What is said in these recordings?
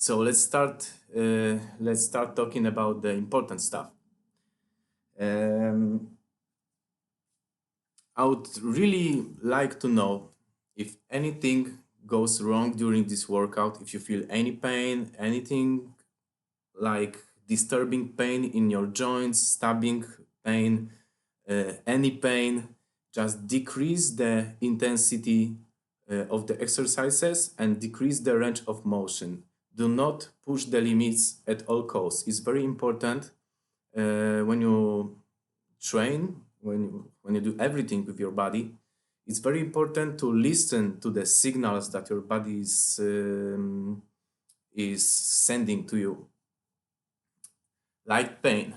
So let's start talking about the important stuff. I would really like to know if anything goes wrong during this workout, if you feel any pain, anything like disturbing pain in your joints, stabbing pain, any pain, just decrease the intensity of the exercises and decrease the range of motion. Do not push the limits at all costs. It's very important when you train, when you do everything with your body. It's very important to listen to the signals that your body is sending to you, like pain,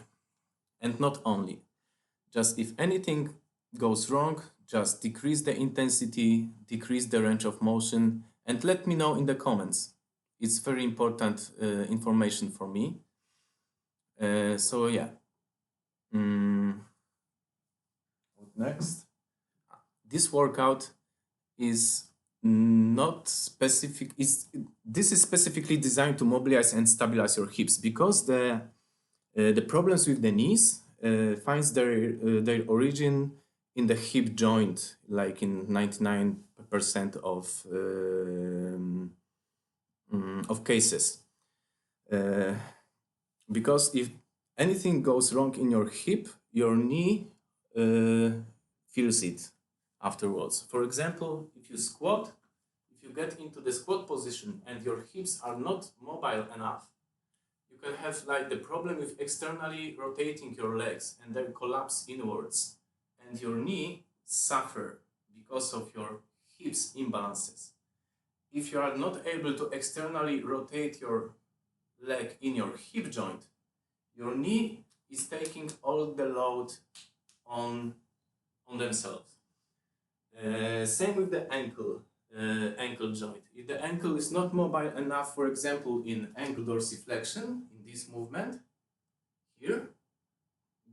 and not only. Just if anything goes wrong, just decrease the intensity, decrease the range of motion, and let me know in the comments. It's very important information for me. So yeah. What next? This workout is not specific. This is specifically designed to mobilize and stabilize your hips, because the problems with the knees finds their origin in the hip joint, like in 99% of cases. Because if anything goes wrong in your hip, your knee feels it afterwards. For example, if you squat, if you get into the squat position and your hips are not mobile enough, you can have like the problem with externally rotating your legs and then collapse inwards, and your knee suffer because of your hips imbalances. If you are not able to externally rotate your leg in your hip joint, your knee is taking all the load on themselves. Same with the ankle joint. If the ankle is not mobile enough, for example, in ankle dorsiflexion, in this movement, here,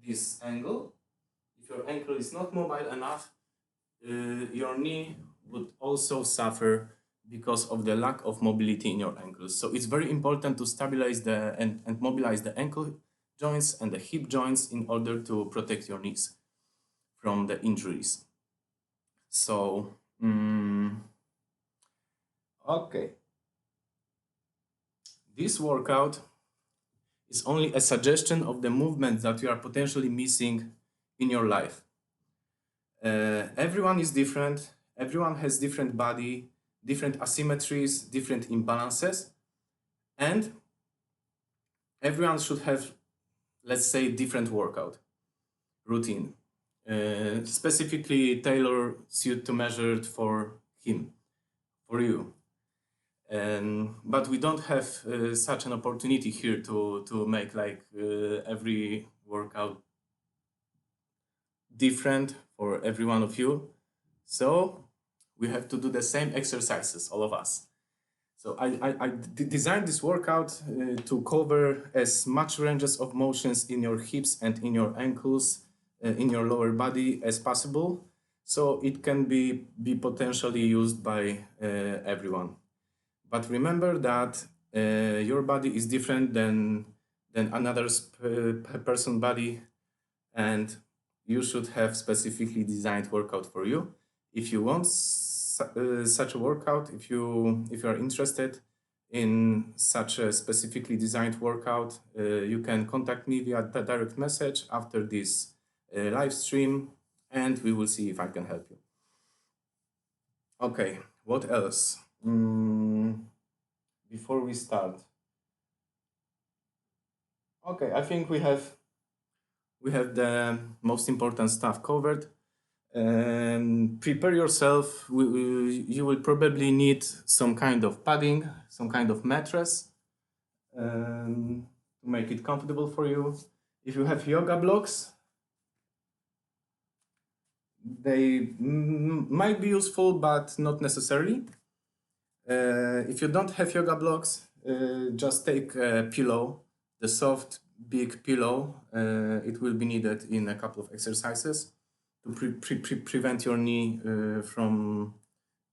this angle, if your ankle is not mobile enough, your knee would also suffer because of the lack of mobility in your ankles. So it's very important to stabilize and mobilize the ankle joints and the hip joints in order to protect your knees from the injuries. So, okay. This workout is only a suggestion of the movements that you are potentially missing in your life. Everyone is different. Everyone has different body, different asymmetries, different imbalances, and everyone should have, let's say, different workout routine, specifically tailored suited to measured for him, for you. But we don't have such an opportunity here to make like every workout different for every one of you. So we have to do the same exercises, all of us. So I designed this workout to cover as much ranges of motions in your hips and in your ankles, in your lower body as possible. So it can be potentially used by everyone. But remember that your body is different than another person's body, and you should have specifically designed workout for you. If you want such a workout, if you are interested in such a specifically designed workout, you can contact me via the direct message after this live stream, and we will see if I can help you. Okay, what else? Before we start, okay, I think we have the most important stuff covered. Prepare yourself. You will probably need some kind of padding, some kind of mattress to make it comfortable for you. If you have yoga blocks, they might be useful, but not necessarily. If you don't have yoga blocks, just take a pillow, the soft, big pillow. It will be needed in a couple of exercises to prevent your knee from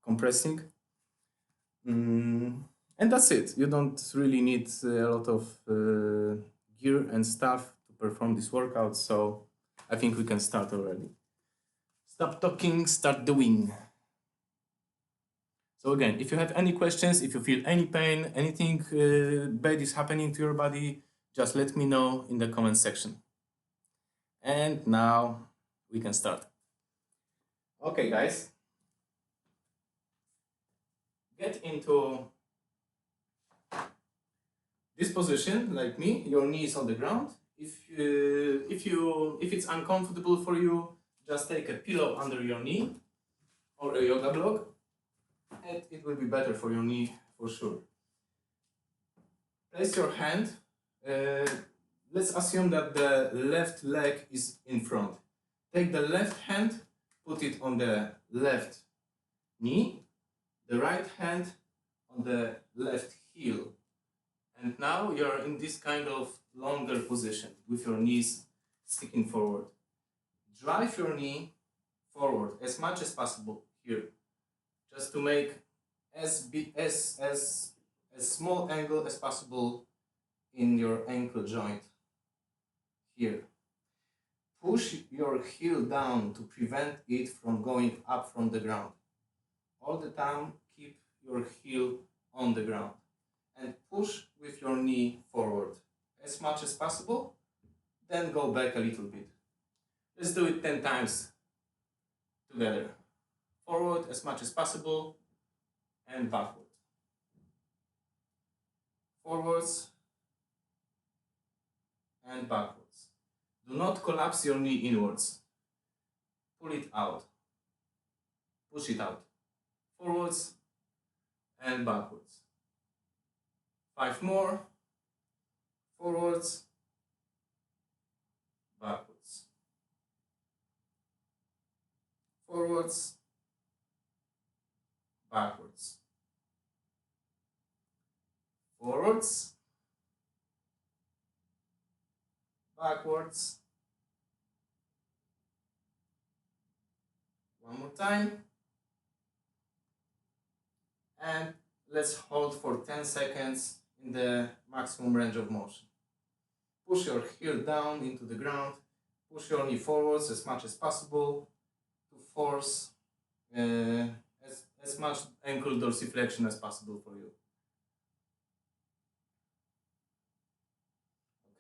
compressing. And And that's it. You don't really need a lot of gear and stuff to perform this workout, so I think we can start already. Stop talking, start doing. So again, if you have any questions, if you feel any pain, anything bad is happening to your body, just let me know in the comment section. And now we can start. Okay, guys. Get into this position, like me, your knee is on the ground. If it's uncomfortable for you, just take a pillow under your knee or a yoga block, and it will be better for your knee for sure. Place your hand. Let's assume that the left leg is in front. Take the left hand, put it on the left knee, the right hand on the left heel. And now you're in this kind of longer position with your knees sticking forward. Drive your knee forward as much as possible here, just to make as small angle as possible in your ankle joint here. Push your heel down to prevent it from going up from the ground. All the time keep your heel on the ground and push with your knee forward as much as possible, then go back a little bit. Let's do it 10 times together. Forward as much as possible and backward. Forwards and backwards. Do not collapse your knee inwards. Pull it out. Push it out. Forwards and backwards. 5 more. Forwards, backwards. Forwards, backwards. Forwards, backwards. One more time. And let's hold for 10 seconds in the maximum range of motion. Push your heel down into the ground. Push your knee forwards as much as possible to force as much ankle dorsiflexion as possible for you.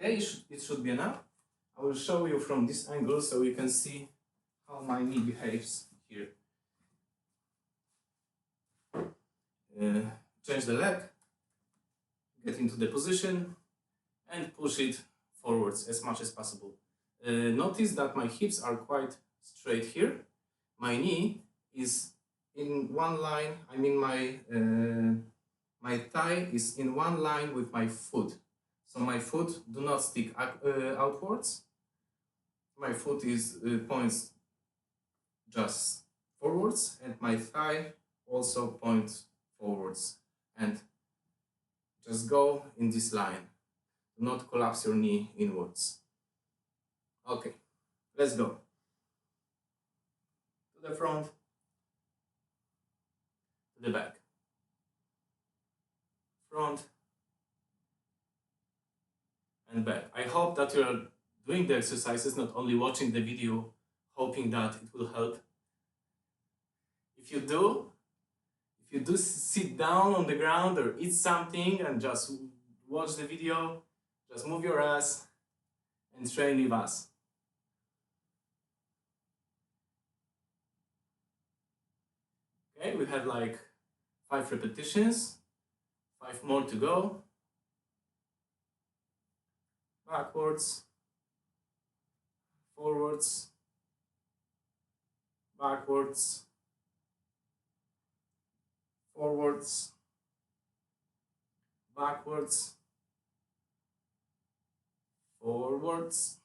Okay, it should be enough. I will show you from this angle so you can see how my knee behaves here. Change the leg, get into the position and push it forwards as much as possible. Notice that my hips are quite straight here. My knee is in one line, I mean my thigh is in one line with my foot. So my foot do not stick outwards. My foot is points just forwards and my thigh also points forwards. And just go in this line. Do not collapse your knee inwards. Okay, let's go. To the front, to the back. Front and back. I hope that you are doing the exercises, not only watching the video, hoping that it will help. If you do sit down on the ground or eat something and just watch the video, just move your ass and train with us. Okay, we have like 5 repetitions, 5 more to go. Backwards, forwards, backwards, forwards, backwards, forwards,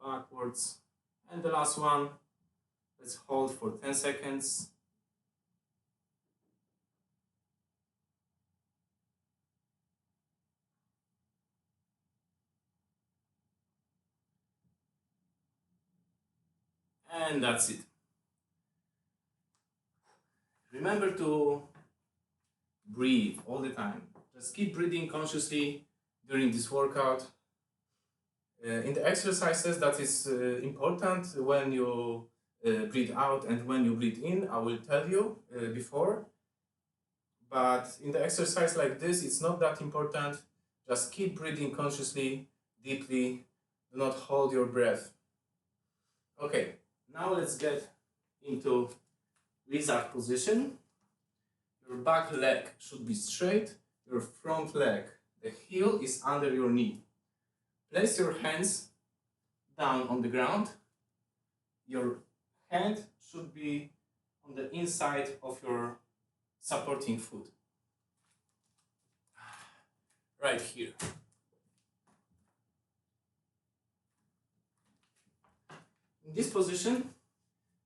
backwards, and the last one, let's hold for 10 seconds. And that's it. Remember to breathe all the time. Just keep breathing consciously during this workout. In the exercises, that is important when you breathe out and when you breathe in. I will tell you before. But in the exercise like this, it's not that important. Just keep breathing consciously, deeply. Do not hold your breath. Okay, now let's get into lizard position. Your back leg should be straight. Your front leg, the heel is under your knee. Place your hands down on the ground. Your hand should be on the inside of your supporting foot. Right here. In this position,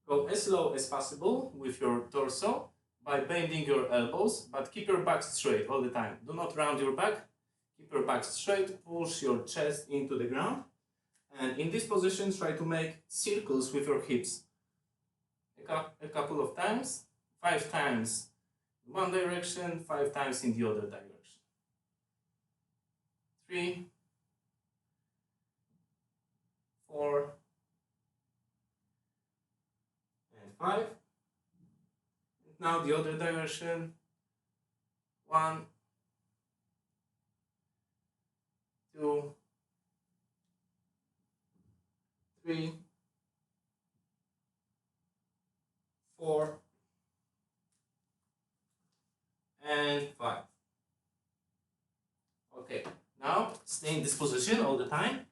go as low as possible with your torso by bending your elbows, but keep your back straight all the time. Do not round your back. Keep your back straight, push your chest into the ground. And in this position, try to make circles with your hips. A couple of times, 5 times in one direction, 5 times in the other direction. 3, 4, and 5. And now the other direction. 1, 2, 3, 4, and 5. Okay, now stay in this position all the time,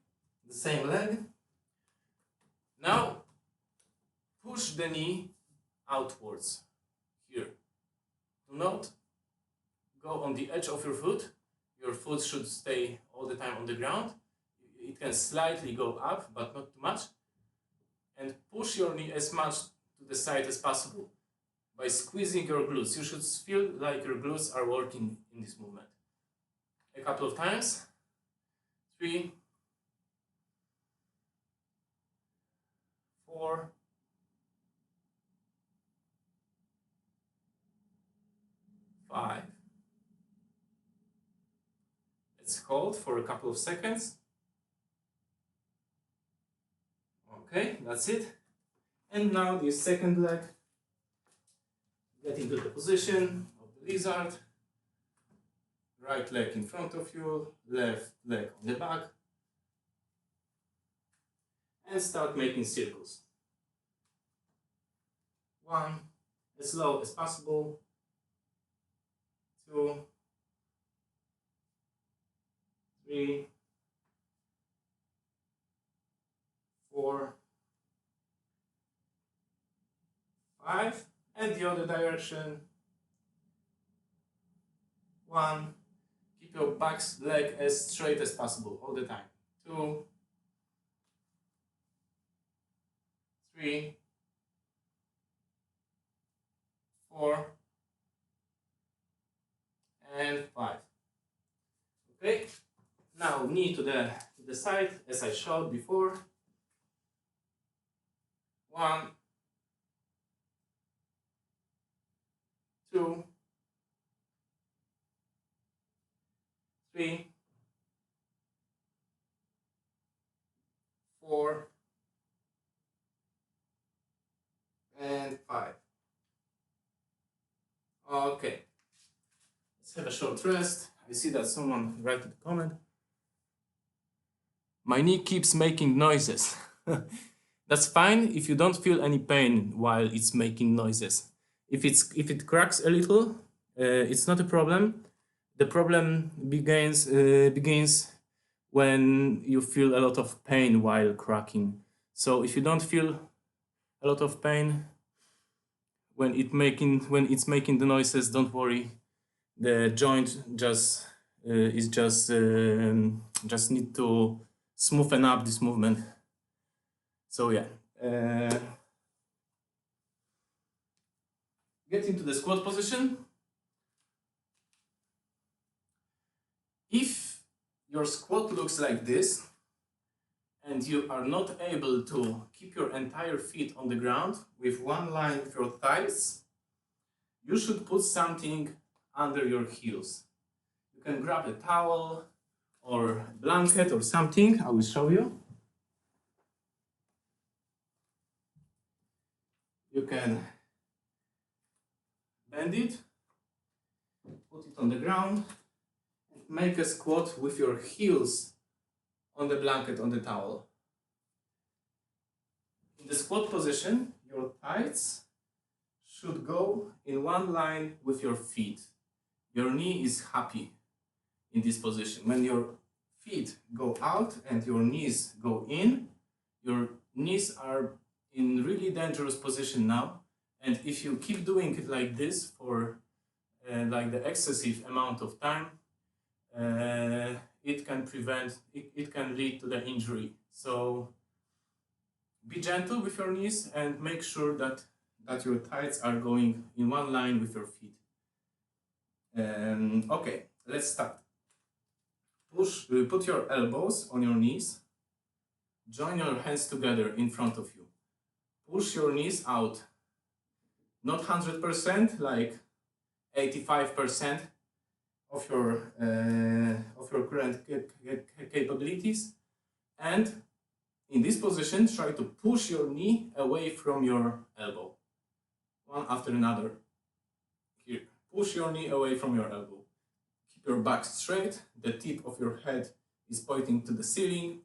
the same leg. Now push the knee outwards here. Do not go on the edge of your foot. Your foot should stay all the time on the ground. It can slightly go up, but not too much. And push your knee as much to the side as possible by squeezing your glutes. You should feel like your glutes are working in this movement. A couple of times. 3, 4, 5. Let's hold for a couple of seconds. Okay, that's it. And now the second leg. Get into the position of the lizard. Right leg in front of you, left leg on the back. And start making circles. 1, as low as possible. 2, 3, 4, 5, and the other direction. 1, keep your back leg as straight as possible all the time. 2, 3, 4, and 5. Okay, now knee to the side as I showed before. 1, 2, 3, 4, and 5. Okay, let's have a short rest. I see that someone wrote a comment. My knee keeps making noises. That's fine if you don't feel any pain while it's making noises. If it cracks a little, it's not a problem. The problem begins when you feel a lot of pain while cracking. So if you don't feel a lot of pain when it's making the noises, don't worry. The joint just need to smoothen up this movement. So yeah, get into the squat position. If your squat looks like this and you are not able to keep your entire feet on the ground with one line with your thighs, you should put something under your heels. You can grab a towel or blanket or something. I will show you. You can bend it, put it on the ground, and make a squat with your heels on the blanket, on the towel. In the squat position, your thighs should go in one line with your feet. Your knee is happy in this position. When your feet go out and your knees go in, your knees are in really dangerous position now. And if you keep doing it like this for like the excessive amount of time, it can lead to the injury. So be gentle with your knees and make sure that your thighs are going in one line with your feet. Okay, let's start. Put your elbows on your knees. Join your hands together in front of you. Push your knees out. Not 100%, like 85% of your current capabilities. And in this position, try to push your knee away from your elbow. One after another. Here, push your knee away from your elbow. Keep your back straight. The tip of your head is pointing to the ceiling.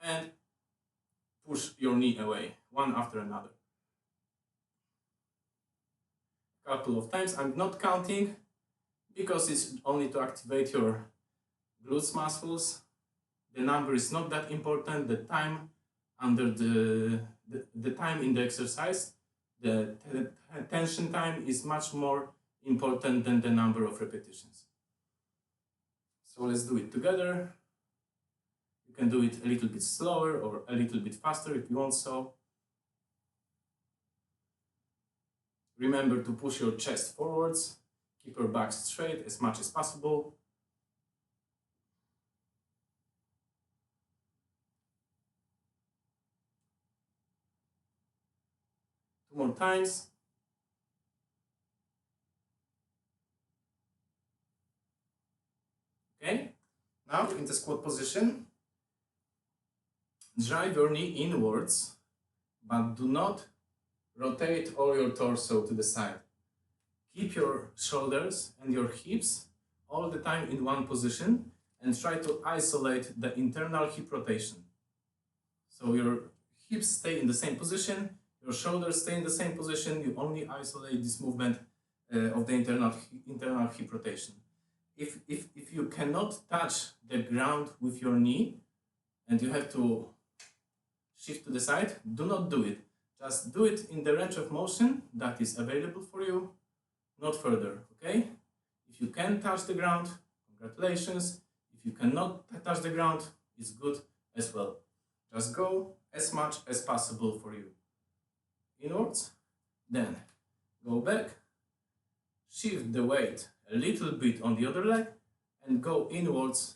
And push your knee away, one after another. A couple of times. I'm not counting because it's only to activate your glutes muscles. The number is not that important. The time under the time in the exercise, the tension time is much more important than the number of repetitions. So let's do it together. You can do it a little bit slower or a little bit faster if you want so. Remember to push your chest forwards. Keep your back straight as much as possible. Two more times. Okay, now in the squat position, drive your knee inwards, but do not rotate all your torso to the side. Keep your shoulders and your hips all the time in one position and try to isolate the internal hip rotation. So your hips stay in the same position, your shoulders stay in the same position, you only isolate this movement of the internal hip rotation. If you cannot touch the ground with your knee and you have to shift to the side, do not do it. Just do it in the range of motion that is available for you, not further, okay? If you can touch the ground, congratulations. If you cannot touch the ground, it's good as well. Just go as much as possible for you. Inwards, then go back, shift the weight a little bit on the other leg, and go inwards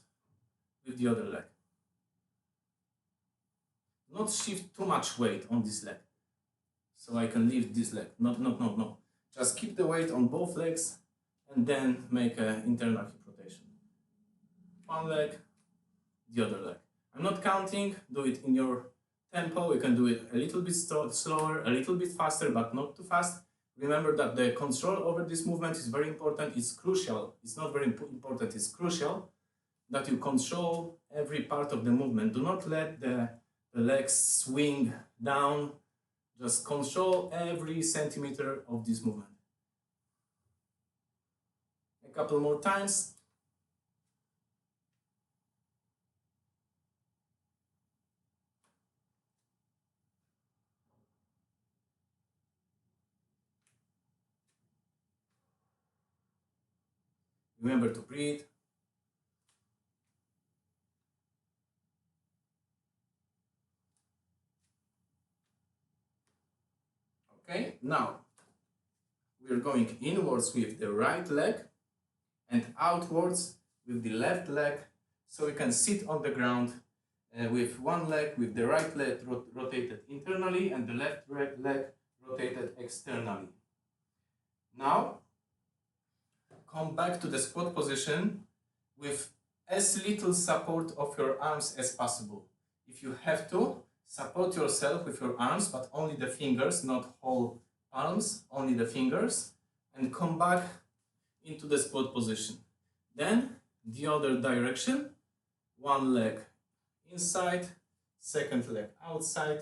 with the other leg. Not shift too much weight on this leg. So I can lift this leg. No. Just keep the weight on both legs and then make an internal hip rotation. One leg, the other leg. I'm not counting, do it in your tempo. You can do it a little bit slower, a little bit faster, but not too fast. Remember that the control over this movement is very important. It's crucial. It's not very important, it's crucial that you control every part of the movement. Do not let the legs swing down. Just control every centimeter of this movement. A couple more times. Remember to breathe. Okay, now we're going inwards with the right leg and outwards with the left leg, so you can sit on the ground with one leg, with the right leg rotated internally and the left leg rotated externally. Now come back to the squat position with as little support of your arms as possible. If you have to, support yourself with your arms, but only the fingers, not whole palms, only the fingers, and come back into the squat position. Then the other direction, one leg inside, second leg outside,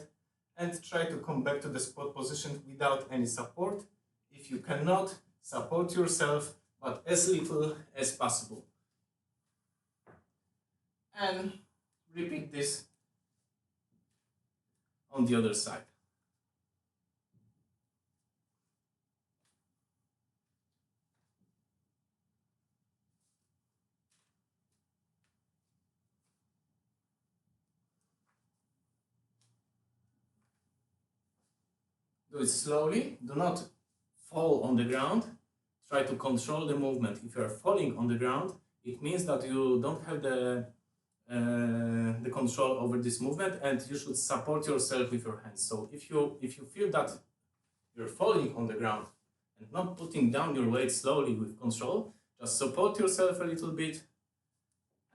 and try to come back to the squat position without any support. If you cannot, support yourself, but as little as possible. And repeat this on the other side. Do it slowly, do not fall on the ground, try to control the movement. If you are falling on the ground, it means that you don't have the control over this movement, and you should support yourself with your hands. So if you feel that you're falling on the ground and not putting down your weight slowly with control, just support yourself a little bit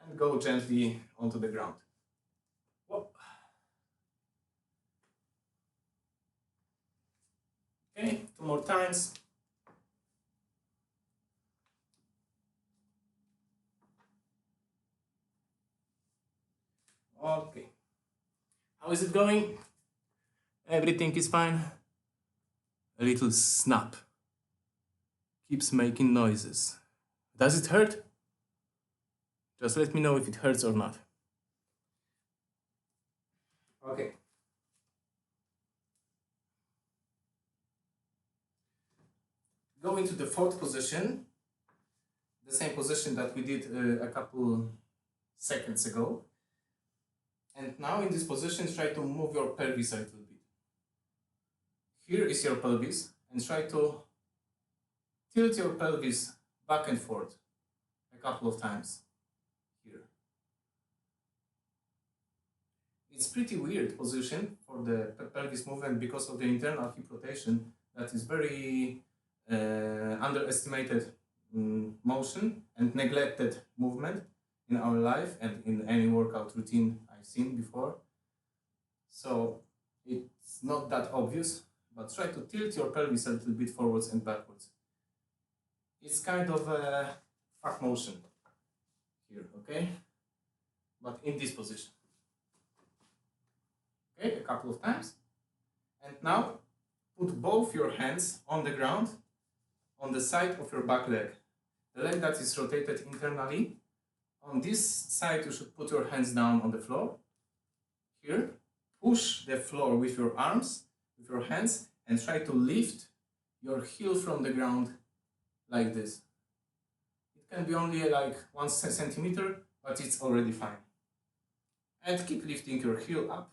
and go gently onto the ground. Whoa. Okay, 2 more times. Okay. How is it going? Everything is fine. A little snap. Keeps making noises. Does it hurt? Just let me know if it hurts or not. Okay. Go into the fourth position. The same position that we did a couple seconds ago. And now in this position, try to move your pelvis a little bit. Here is your pelvis, and try to tilt your pelvis back and forth a couple of times here. It's pretty weird position for the pelvis movement because of the internal hip rotation that is very underestimated motion and neglected movement in our life and in any workout routine I've seen before. So it's not that obvious, but try to tilt your pelvis a little bit forwards and backwards. It's kind of a fuck motion here, okay? But in this position. Okay, a couple of times. And now put both your hands on the ground on the side of your back leg. The leg that is rotated internally. On this side, you should put your hands down on the floor. Here, push the floor with your arms, with your hands, and try to lift your heel from the ground like this. It can be only like 1 centimeter, but it's already fine. And keep lifting your heel up.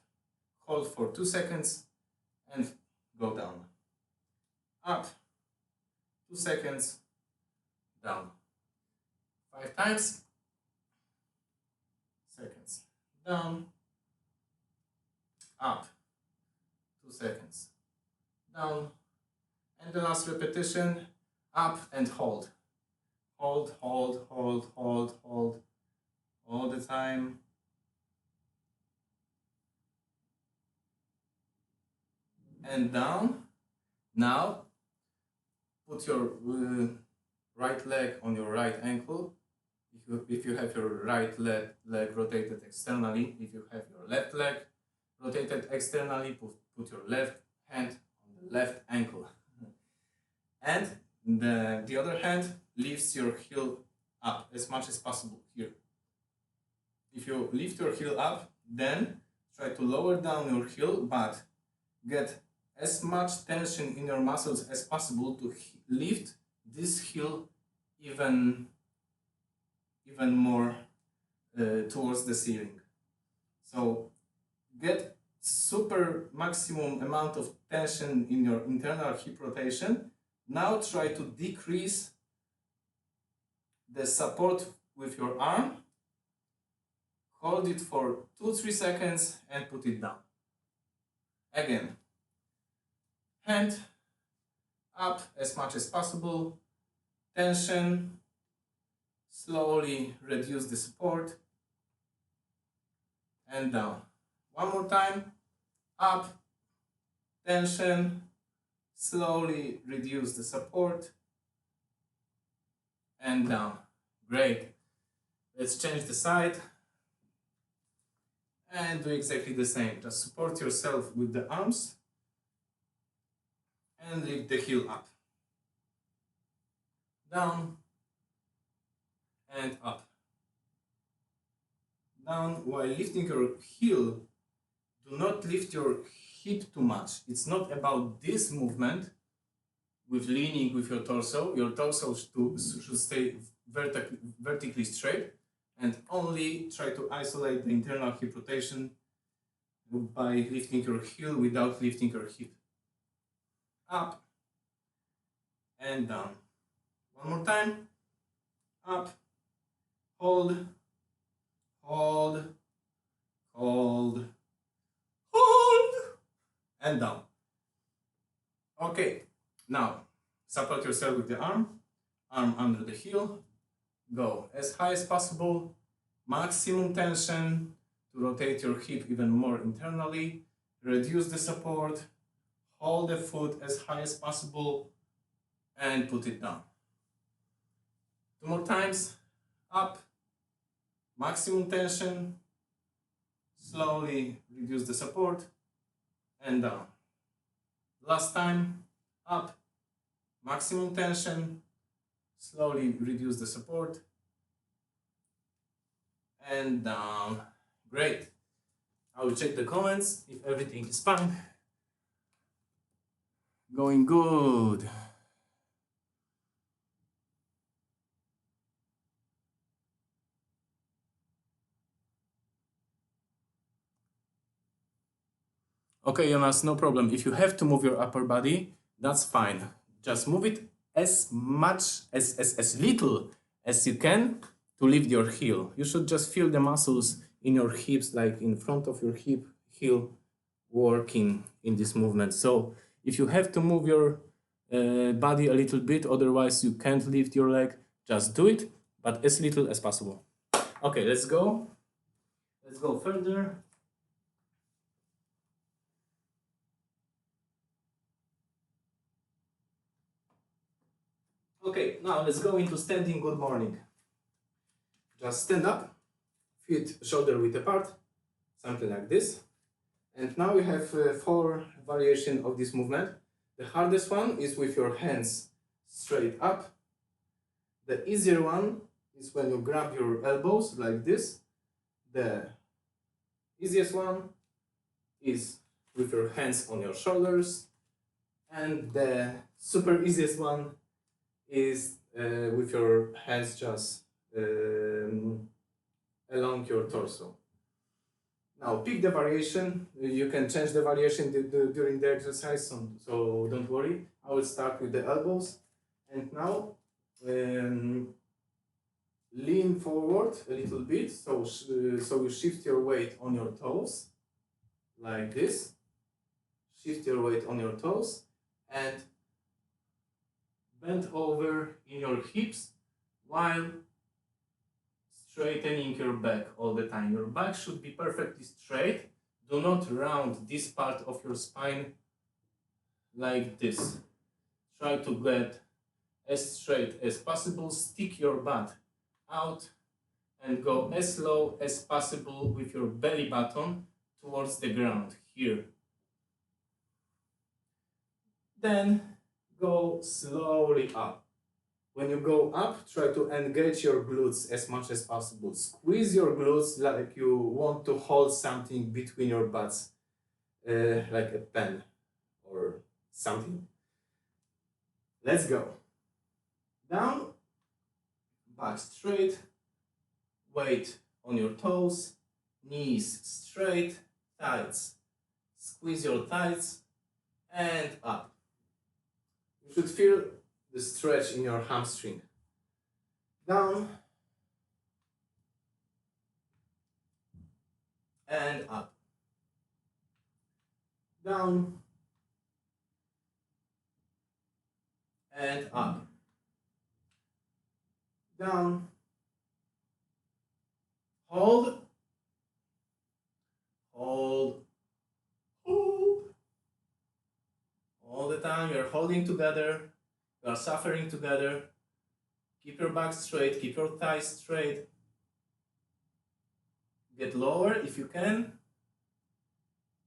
Hold for 2 seconds and go down. Up, 2 seconds, down. 5 times. Seconds, down, up, 2 seconds, down, and the last repetition, up and hold. Hold, hold, hold, hold, hold, all the time. And down. Now, put your right leg on your right ankle. If you have your right leg rotated externally, if you have your left leg rotated externally, put your left hand on the left ankle. And the other hand lifts your heel up as much as possible here. If you lift your heel up, then try to lower down your heel, but get as much tension in your muscles as possible to lift this heel even more towards the ceiling. So get super maximum amount of tension in your internal hip rotation. Now try to decrease the support with your arm. Hold it for 2-3 seconds and put it down. Again, hand up as much as possible, tension, slowly reduce the support, and down. One more time, up, tension, slowly reduce the support, and down. Great. Let's change the side and do exactly the same. Just support yourself with the arms and lift the heel up. Down and up. Down. While lifting your heel, do not lift your hip too much. It's not about this movement with leaning with your torso. Your torso should stay vertically straight, and only try to isolate the internal hip rotation by lifting your heel without lifting your hip. Up and down. One more time. Up, hold, hold, hold, hold, and down. Okay, now support yourself with the arm under the heel, go as high as possible, maximum tension to rotate your hip even more internally, reduce the support, hold the foot as high as possible, and put it down. 2 more times, up, maximum tension, slowly reduce the support, and down. Last time, up, maximum tension, slowly reduce the support, and down. Great. I will check the comments if everything is fine. Going good. Okay, Jonas, no problem. If you have to move your upper body, that's fine. Just move it as much, as little as you can to lift your heel. You should just feel the muscles in your hips, like in front of your heel, working in this movement. So if you have to move your body a little bit, otherwise you can't lift your leg, just do it, but as little as possible. Okay, let's go. Let's go further. Okay, now let's go into standing good morning. Just stand up, feet shoulder width apart, something like this. And now we have 4 variations of this movement. The hardest one is with your hands straight up. The easier one is when you grab your elbows like this. The easiest one is with your hands on your shoulders. And the super easiest one is with your hands just along your torso. Now pick the variation. You can change the variation during the exercise, so don't worry. I will start with the elbows, and now lean forward a little bit, so you shift your weight on your toes, like this. Shift your weight on your toes, and bend over in your hips while straightening your back all the time. Your back should be perfectly straight. Do not round this part of your spine like this. Try to get as straight as possible. Stick your butt out and go as low as possible with your belly button towards the ground here. Then go slowly up. When you go up, try to engage your glutes as much as possible. Squeeze your glutes like you want to hold something between your butts, like a pen or something. Let's go. Down, back straight, weight on your toes, knees straight, thighs. Squeeze your thighs and up. You should feel the stretch in your hamstring. Down and up. Down and up. Down hold, hold, hold. All the time you're holding together, you are suffering together. Keep your back straight, keep your thighs straight. Get lower if you can.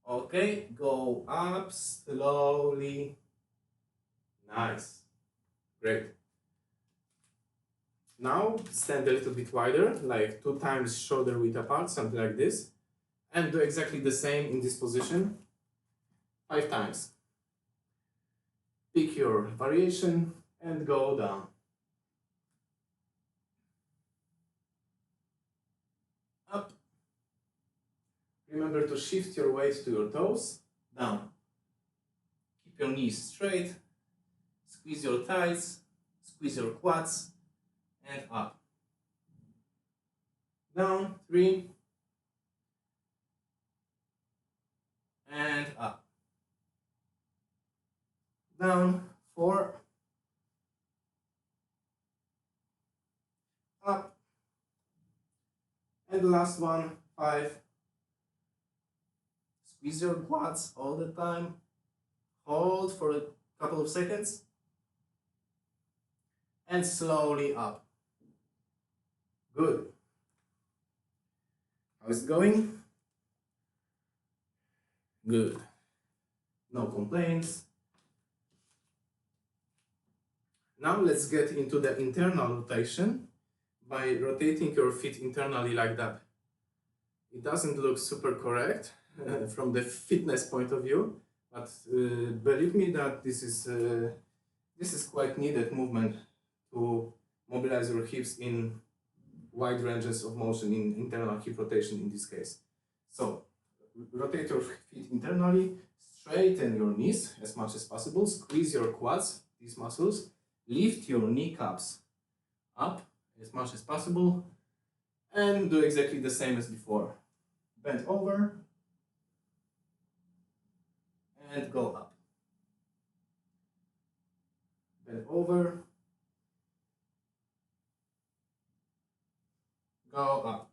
Okay, go up slowly. Nice. Great. Now stand a little bit wider, like 2 times shoulder width apart, something like this. And do exactly the same in this position 5 times. Pick your variation and go down. Up. Remember to shift your weight to your toes. Down. Keep your knees straight. Squeeze your thighs. Squeeze your quads. And up. Down. 3. And up. Down. 4. Up. And the last one. 5. Squeeze your quads all the time. Hold for a couple of seconds. And slowly up. Good. How's it going? Good. No complaints. Now let's get into the internal rotation by rotating your feet internally like that. It doesn't look super correct from the fitness point of view, but believe me that this is quite needed movement to mobilize your hips in wide ranges of motion, in internal hip rotation in this case. So rotate your feet internally, straighten your knees as much as possible, squeeze your quads, these muscles, lift your kneecaps up as much as possible, and do exactly the same as before. Bend over and go up. Bend over, go up.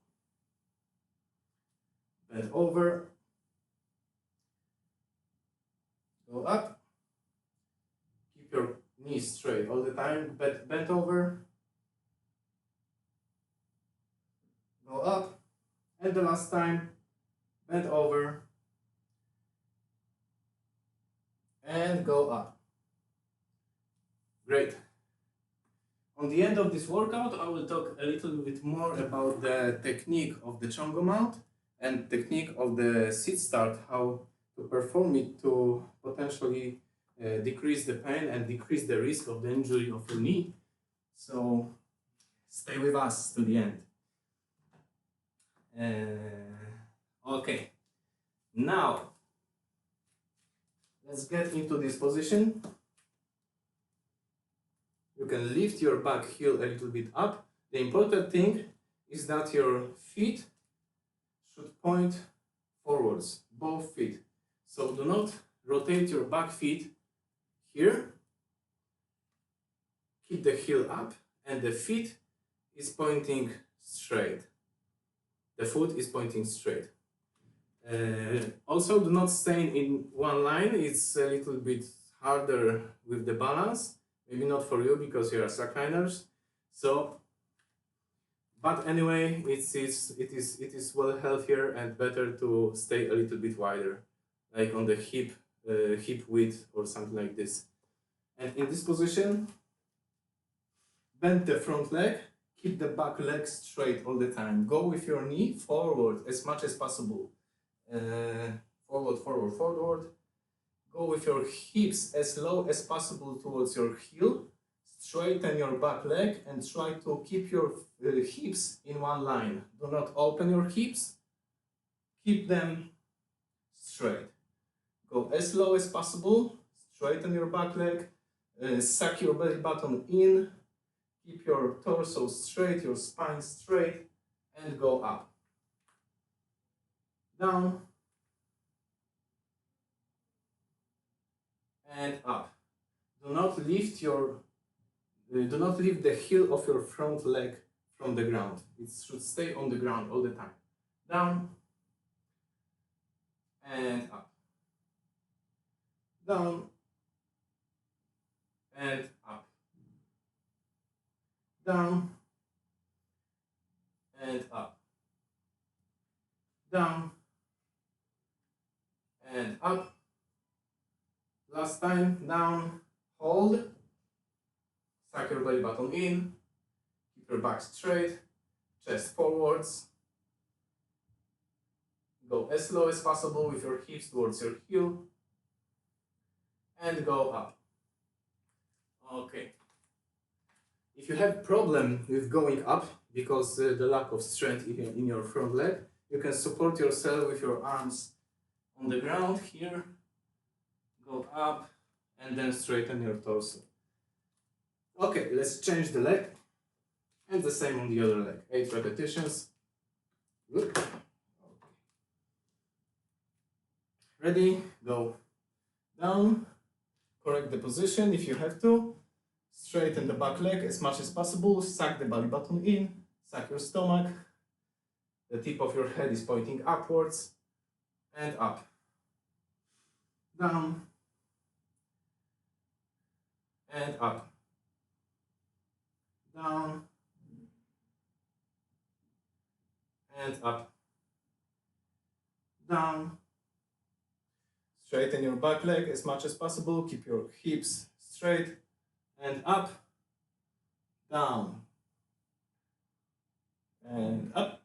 Bend over, go up. Keep your knees straight all the time. Bend over, go up. And the last time, bend over and go up. Great. On the end of this workout, I will talk a little bit more about the technique of the Chongo mount and technique of the sit start, how to perform it to potentially decrease the pain and decrease the risk of the injury of your knee. So stay with us to the end. Okay, now let's get into this position. You can lift your back heel a little bit up. The important thing is that your feet should point forwards, both feet. So do not rotate your back feet here. Keep the heel up and the feet is pointing straight. The foot is pointing straight. Also, do not stay in one line. It's a little bit harder with the balance. Maybe not for you because you are slackliners. So, but anyway, it is well healthier and better to stay a little bit wider, like on the hip width or something like this. And in this position, bend the front leg. Keep the back leg straight all the time. Go with your knee forward as much as possible. Forward, forward, forward. Go with your hips as low as possible towards your heel. Straighten your back leg and try to keep your hips in one line. Do not open your hips. Keep them straight. Go as low as possible. Straighten your back leg. Suck your belly button in. Keep your torso straight, your spine straight, and go up. Down. And up. Do not lift the heel of your front from the ground. It should stay on the ground all the time. Down and up. Down and up. Down and up. Down and up. Last time, down, hold, suck your belly button in, keep your back straight, chest forwards, go as low as possible with your hips towards your heel, and go up. Okay. If you have problem with going up because the lack of strength in your front leg, you can support yourself with your arms on the ground here, go up, and then straighten your torso. Okay, let's change the leg, and the same on the other leg. 8 repetitions. Good. Okay. Ready? Go down, correct the position if you have to, straighten the back leg as much as possible, suck the belly button in, suck your stomach, the tip of your head is pointing upwards, and up. Down and up. Down and up. Down. Straighten your back leg as much as possible. Keep your hips straight and up. Down and up.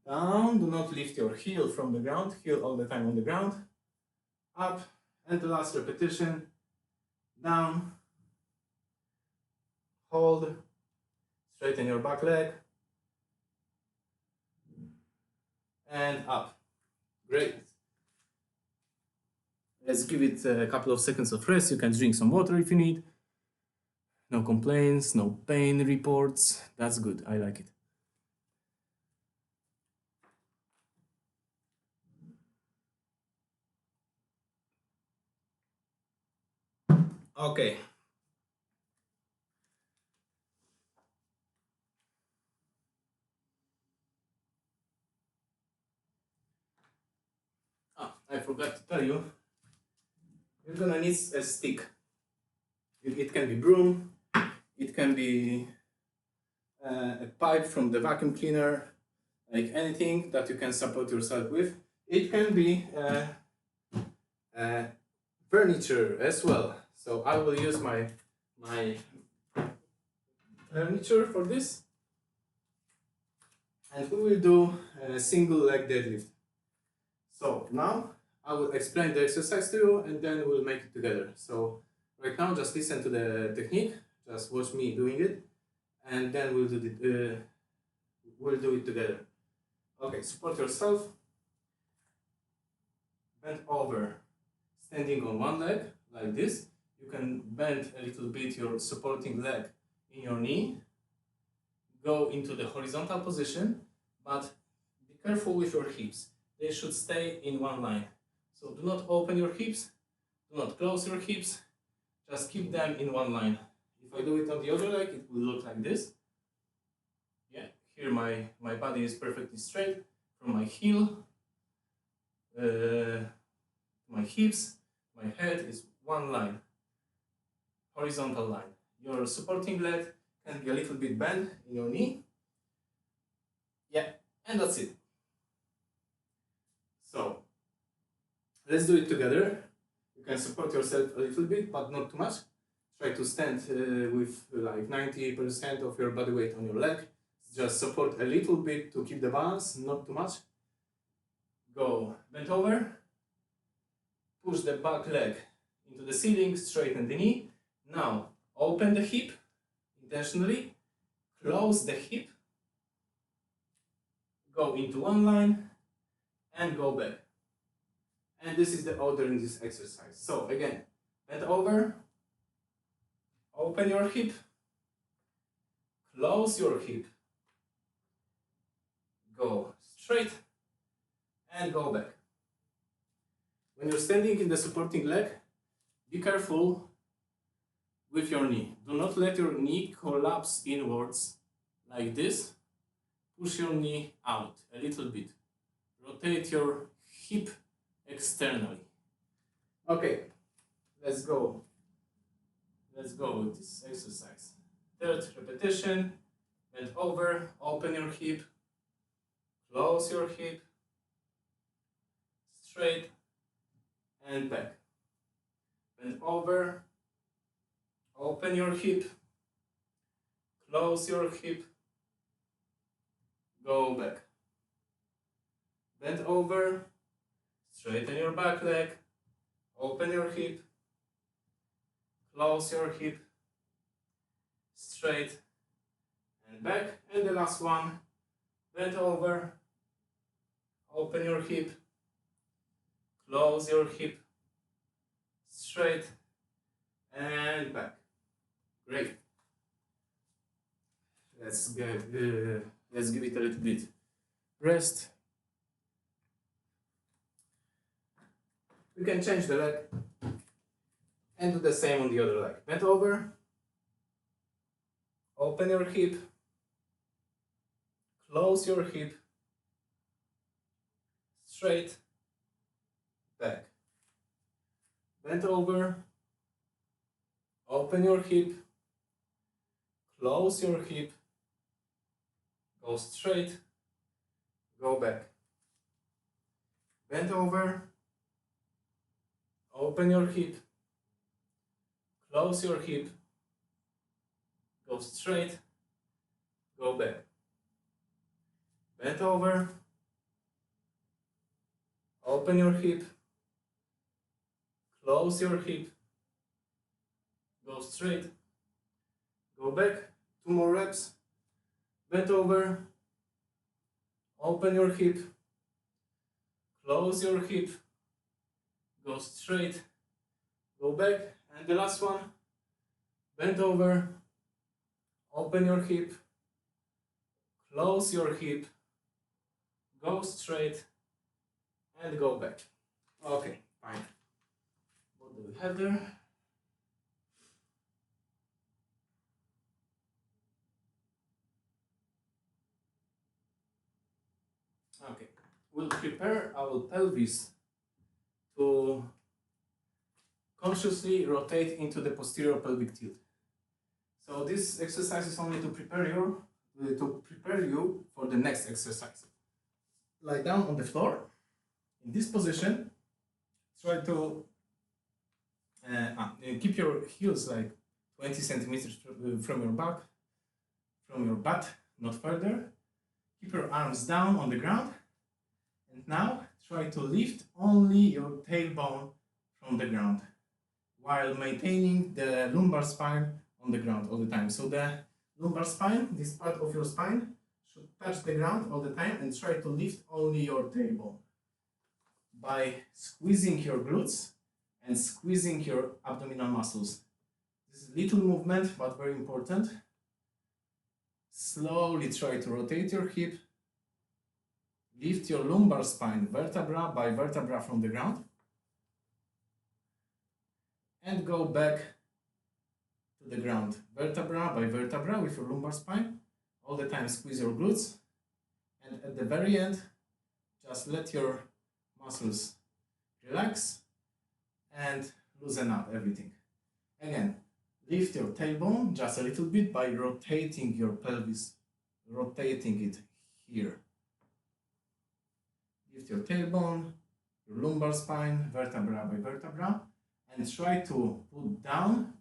Down. Do not lift your heel from the ground. Heel all the time on the ground. Up. And the last repetition. Down. Hold. Straighten your back leg. And up. Great. Let's give it a couple of seconds of rest. You can drink some water if you need. No complaints, no pain reports. That's good. I like it. Okay. I forgot to tell you. You're gonna need a stick. It can be broom. It can be a pipe from the vacuum cleaner, like anything that you can support yourself with. It can be furniture as well. So I will use my furniture for this, and we will do a single leg deadlift. So now I will explain the exercise to you, and then we'll make it together. So right now, just listen to the technique. Just watch me doing it, and then we'll do it together. Okay, support yourself. Bend over, standing on one leg like this. You can bend a little bit your supporting leg in your knee. Go into the horizontal position, but be careful with your hips. They should stay in one line. So do not open your hips, do not close your hips, just keep them in one line. If I do it on the other leg, it will look like this. Yeah, here my body is perfectly straight from my heel, my hips, my head is one line, horizontal line. Your supporting leg can be a little bit bent in your knee. Yeah, and that's it. So let's do it together. You can support yourself a little bit, but not too much. Try to stand with like 90% of your body weight on your leg. Just support a little bit to keep the balance, not too much. Go bent over. Push the back leg into the ceiling, straighten the knee. Now open the hip intentionally. Close the hip. Go into one line and go back. And this is the order in this exercise. So again, bend over, open your hip, close your hip, go straight and go back. When you're standing in the supporting leg, be careful with your knee. Do not let your knee collapse inwards like this. Push your knee out a little bit. Rotate your hip externally. Okay, let's go. Let's go with this exercise. Third repetition. Bend over, open your hip, close your hip, straight and back. Bend over, open your hip, close your hip, go back. Bend over, straighten your back leg, open your hip, close your hip, straight and back. And the last one, bend over, open your hip, close your hip, straight and back. Great. Let's give it a little bit rest. We can change the leg and do the same on the other leg. Bend over, open your hip, close your hip, straight, back. Bend over, open your hip, close your hip, go straight, go back. Bend over, open your hip, close your hip, go straight, go back. Bend over, open your hip, close your hip, go straight, go back. 2 more reps. Bend over, open your hip, close your hip, go straight, go back. And the last one, bend over, open your hip, close your hip, go straight and go back. Okay, fine. What do we have there? Okay, we'll prepare our pelvis to consciously rotate into the posterior pelvic tilt. So this exercise is only to prepare you for the next exercise. Lie down on the floor. In this position, try to keep your heels like 20 centimeters from your butt, not further. Keep your arms down on the ground. And now try to lift only your tailbone from the ground while maintaining the lumbar spine on the ground all the time. So the lumbar spine, this part of your spine, should touch the ground all the time, and try to lift only your tailbone by squeezing your glutes and squeezing your abdominal muscles. This is a little movement, but very important. Slowly try to rotate your hip, lift your lumbar spine vertebra by vertebra from the ground, and go back to the ground, vertebra by vertebra with your lumbar spine. All the time squeeze your glutes, and at the very end, just let your muscles relax and loosen up everything. Again, lift your tailbone just a little bit by rotating your pelvis, rotating it here. Lift your tailbone, your lumbar spine, vertebra by vertebra, and try to put down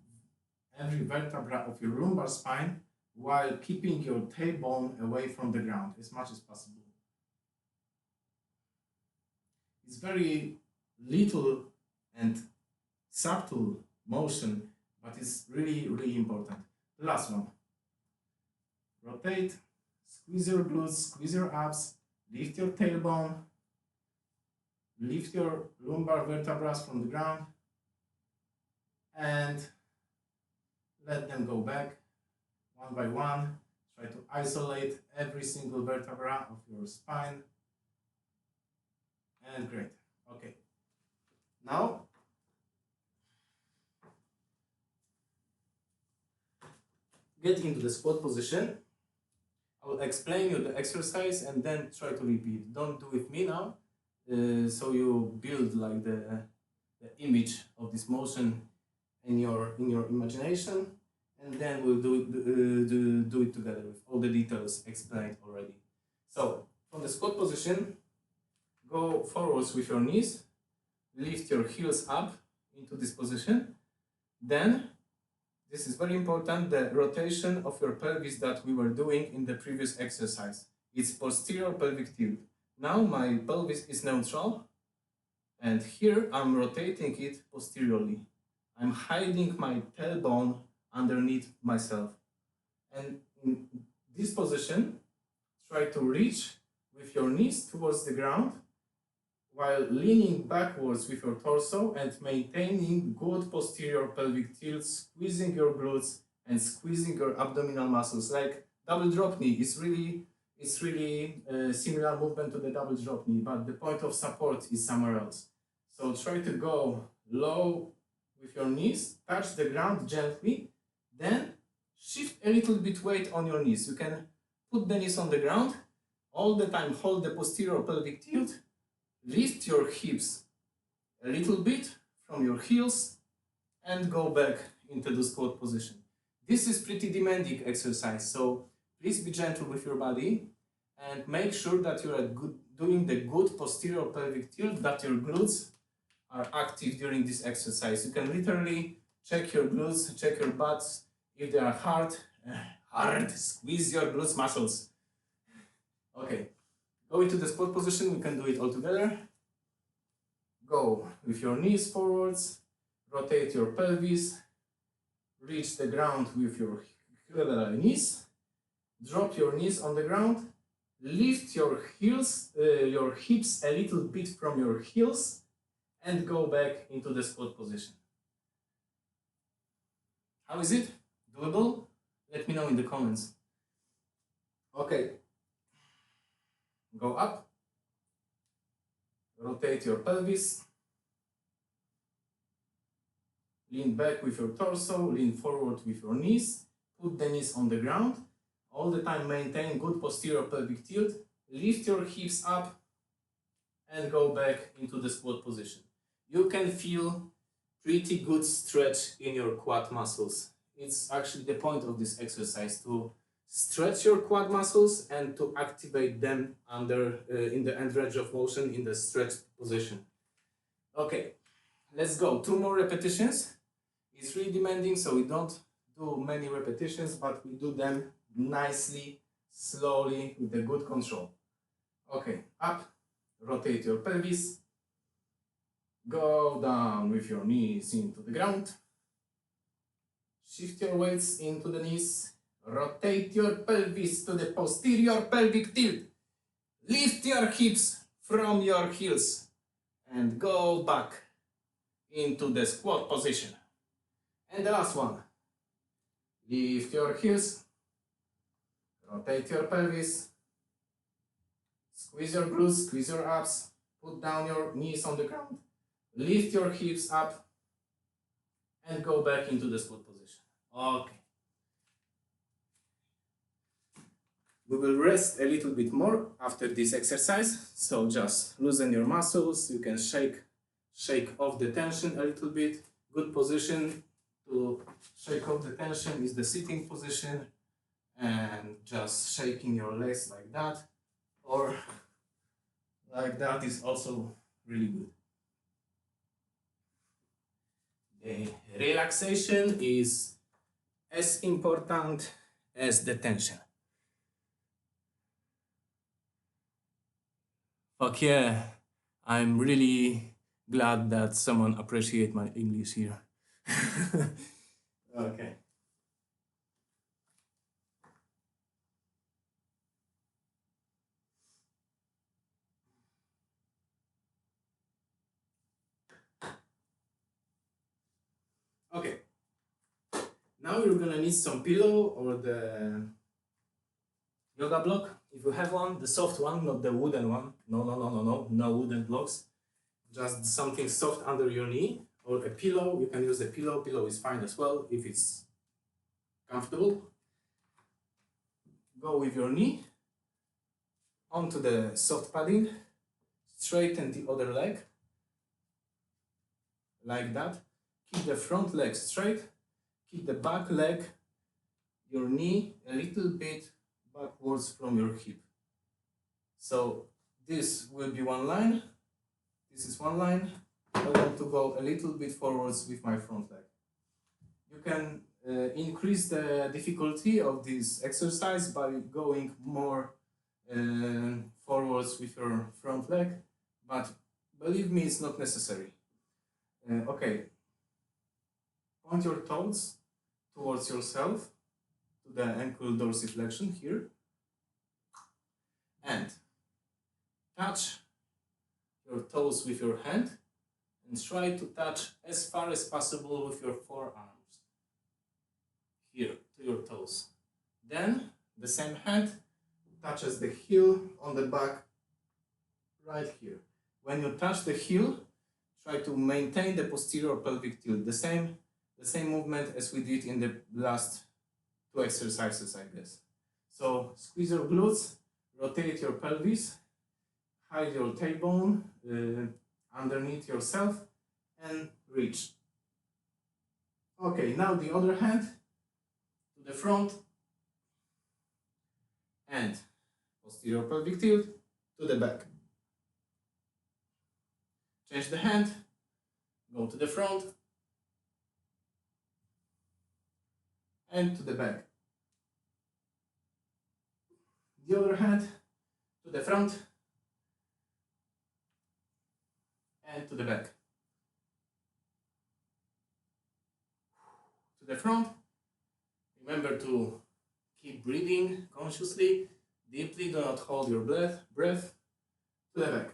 every vertebra of your lumbar spine while keeping your tailbone away from the ground as much as possible. It's very little and subtle motion, but it's really, really important. The last one. Rotate, squeeze your glutes, squeeze your abs, lift your tailbone, lift your lumbar vertebrae from the ground, and let them go back one by one. Try to isolate every single vertebra of your spine. And great. Okay. Now, get into the squat position. I will explain you the exercise and then try to repeat. Don't do with me now. So you build like the image of this motion in your imagination, and then we'll do it together with all the details explained already. So from the squat position, go forwards with your knees, lift your heels up into this position. Then, this is very important, the rotation of your pelvis that we were doing in the previous exercise. It's posterior pelvic tilt. Now my pelvis is neutral, and here I'm rotating it posteriorly. I'm hiding my tailbone underneath myself. And in this position, try to reach with your knees towards the ground while leaning backwards with your torso and maintaining good posterior pelvic tilt, squeezing your glutes and squeezing your abdominal muscles. Like double drop knee is really similar movement to the double drop knee, but the point of support is somewhere else. So try to go low with your knees, touch the ground gently, then shift a little bit weight on your knees. You can put the knees on the ground, all the time hold the posterior pelvic tilt, lift your hips a little bit from your heels and go back into the squat position. This is pretty demanding exercise, so please be gentle with your body and make sure that you are doing the good posterior pelvic tilt, that your glutes are active during this exercise. You can literally check your glutes, check your butts. If they are hard, squeeze your glutes muscles. Okay, go into the squat position. We can do it all together. Go with your knees forwards, rotate your pelvis, reach the ground with your knees, drop your knees on the ground, lift your heels, your hips a little bit from your heels, and go back into the squat position. How is it? Doable? Let me know in the comments. Okay. Go up. Rotate your pelvis. Lean back with your torso. Lean forward with your knees. Put the knees on the ground. All the time maintain good posterior pelvic tilt. Lift your hips up and go back into the squat position. You can feel pretty good stretch in your quad muscles. It's actually the point of this exercise, to stretch your quad muscles and to activate them under in the end range of motion in the stretched position. Okay, let's go. 2 more repetitions. It's really demanding, so we don't do many repetitions, but we do them nicely, slowly, with a good control. Okay, up, rotate your pelvis. Go down with your knees into the ground. Shift your weights into the knees. Rotate your pelvis to the posterior pelvic tilt. Lift your hips from your heels and go back into the squat position. And the last one. Lift your heels. Rotate your pelvis. Squeeze your glutes, squeeze your abs. Put down your knees on the ground. Lift your hips up and go back into the squat position. Okay. We will rest a little bit more after this exercise. So just loosen your muscles. You can shake off the tension a little bit. Good position to shake off the tension is the sitting position, and just shaking your legs like that or like that is also really good. The relaxation is as important as the tension. Fuck yeah, I'm really glad that someone appreciates my English here. Okay. Okay. Now you're gonna need some pillow or the yoga block. If you have one, the soft one, not the wooden one. No wooden blocks. Just something soft under your knee, or a pillow. You can use a pillow. Pillow is fine as well if it's comfortable. go with your knee onto the soft padding, straighten the other leg, like that. Keep the front leg straight, keep the back leg, your knee a little bit backwards from your hip. So this will be one line, this is one line. I want to go a little bit forwards with my front leg. You can increase the difficulty of this exercise by going more forwards with your front leg, but believe me, it's not necessary. Okay, point your toes towards yourself, to the ankle dorsiflexion here, and touch your toes with your hand and try to touch as far as possible with your forearms here to your toes. Then the same hand touches the heel on the back right here. When you touch the heel, try to maintain the posterior pelvic tilt, the same movement as we did in the last two exercises, I guess. So squeeze your glutes, rotate your pelvis, hide your tailbone underneath yourself, and reach. Okay, now the other hand to the front and posterior pelvic tilt to the back. Change the hand, go to the front and to the back. The other hand to the front and to the back. To the front. Remember to keep breathing consciously, deeply, do not hold your breath. To the back.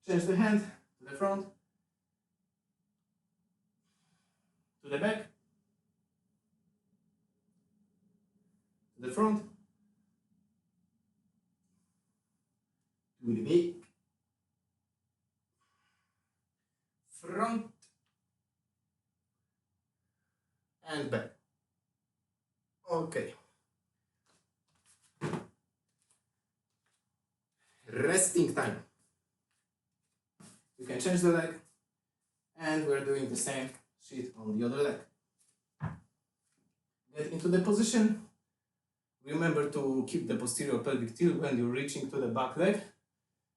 Change the hand to the front, to the back, to the front, to the back, front, and back. Okay. Resting time. You can change the leg, and we're doing the same shit on the other leg. Get into the position. Remember to keep the posterior pelvic tilt when you're reaching to the back leg.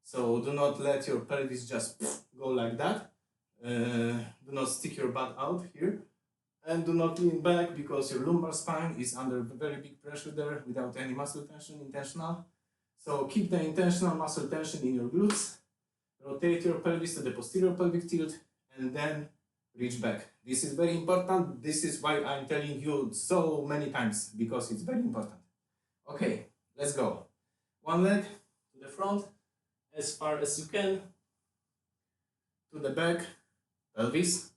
So do not let your pelvis just go like that. Do not stick your butt out here. And do not lean back because your lumbar spine is under very big pressure there without any muscle tension, intentional. So keep the intentional muscle tension in your glutes. Rotate your pelvis to the posterior pelvic tilt and then reach back. This is very important. This is why I'm telling you so many times, because it's very important. Okay, let's go. One leg to the front as far as you can, to the back, pelvis.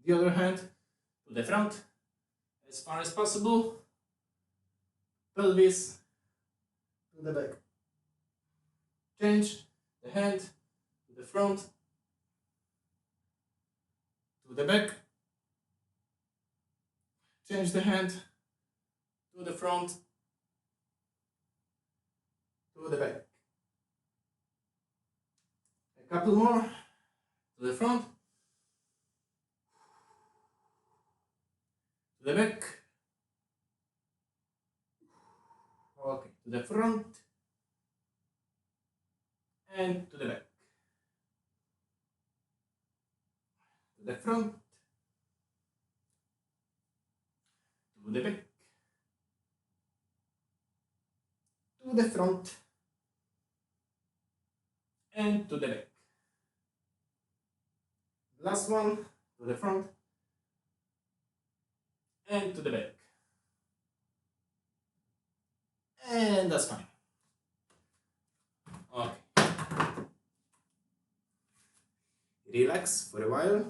The other hand to the front as far as possible, pelvis to the back. Change the hand to the front, to the back. Change the hand to the front, to the back. A couple more to the front, to the back. Okay, to the front and to the back. To the front, to the back, to the front and to the back. Last one, to the front and to the back. And that's fine. Okay. Relax for a while.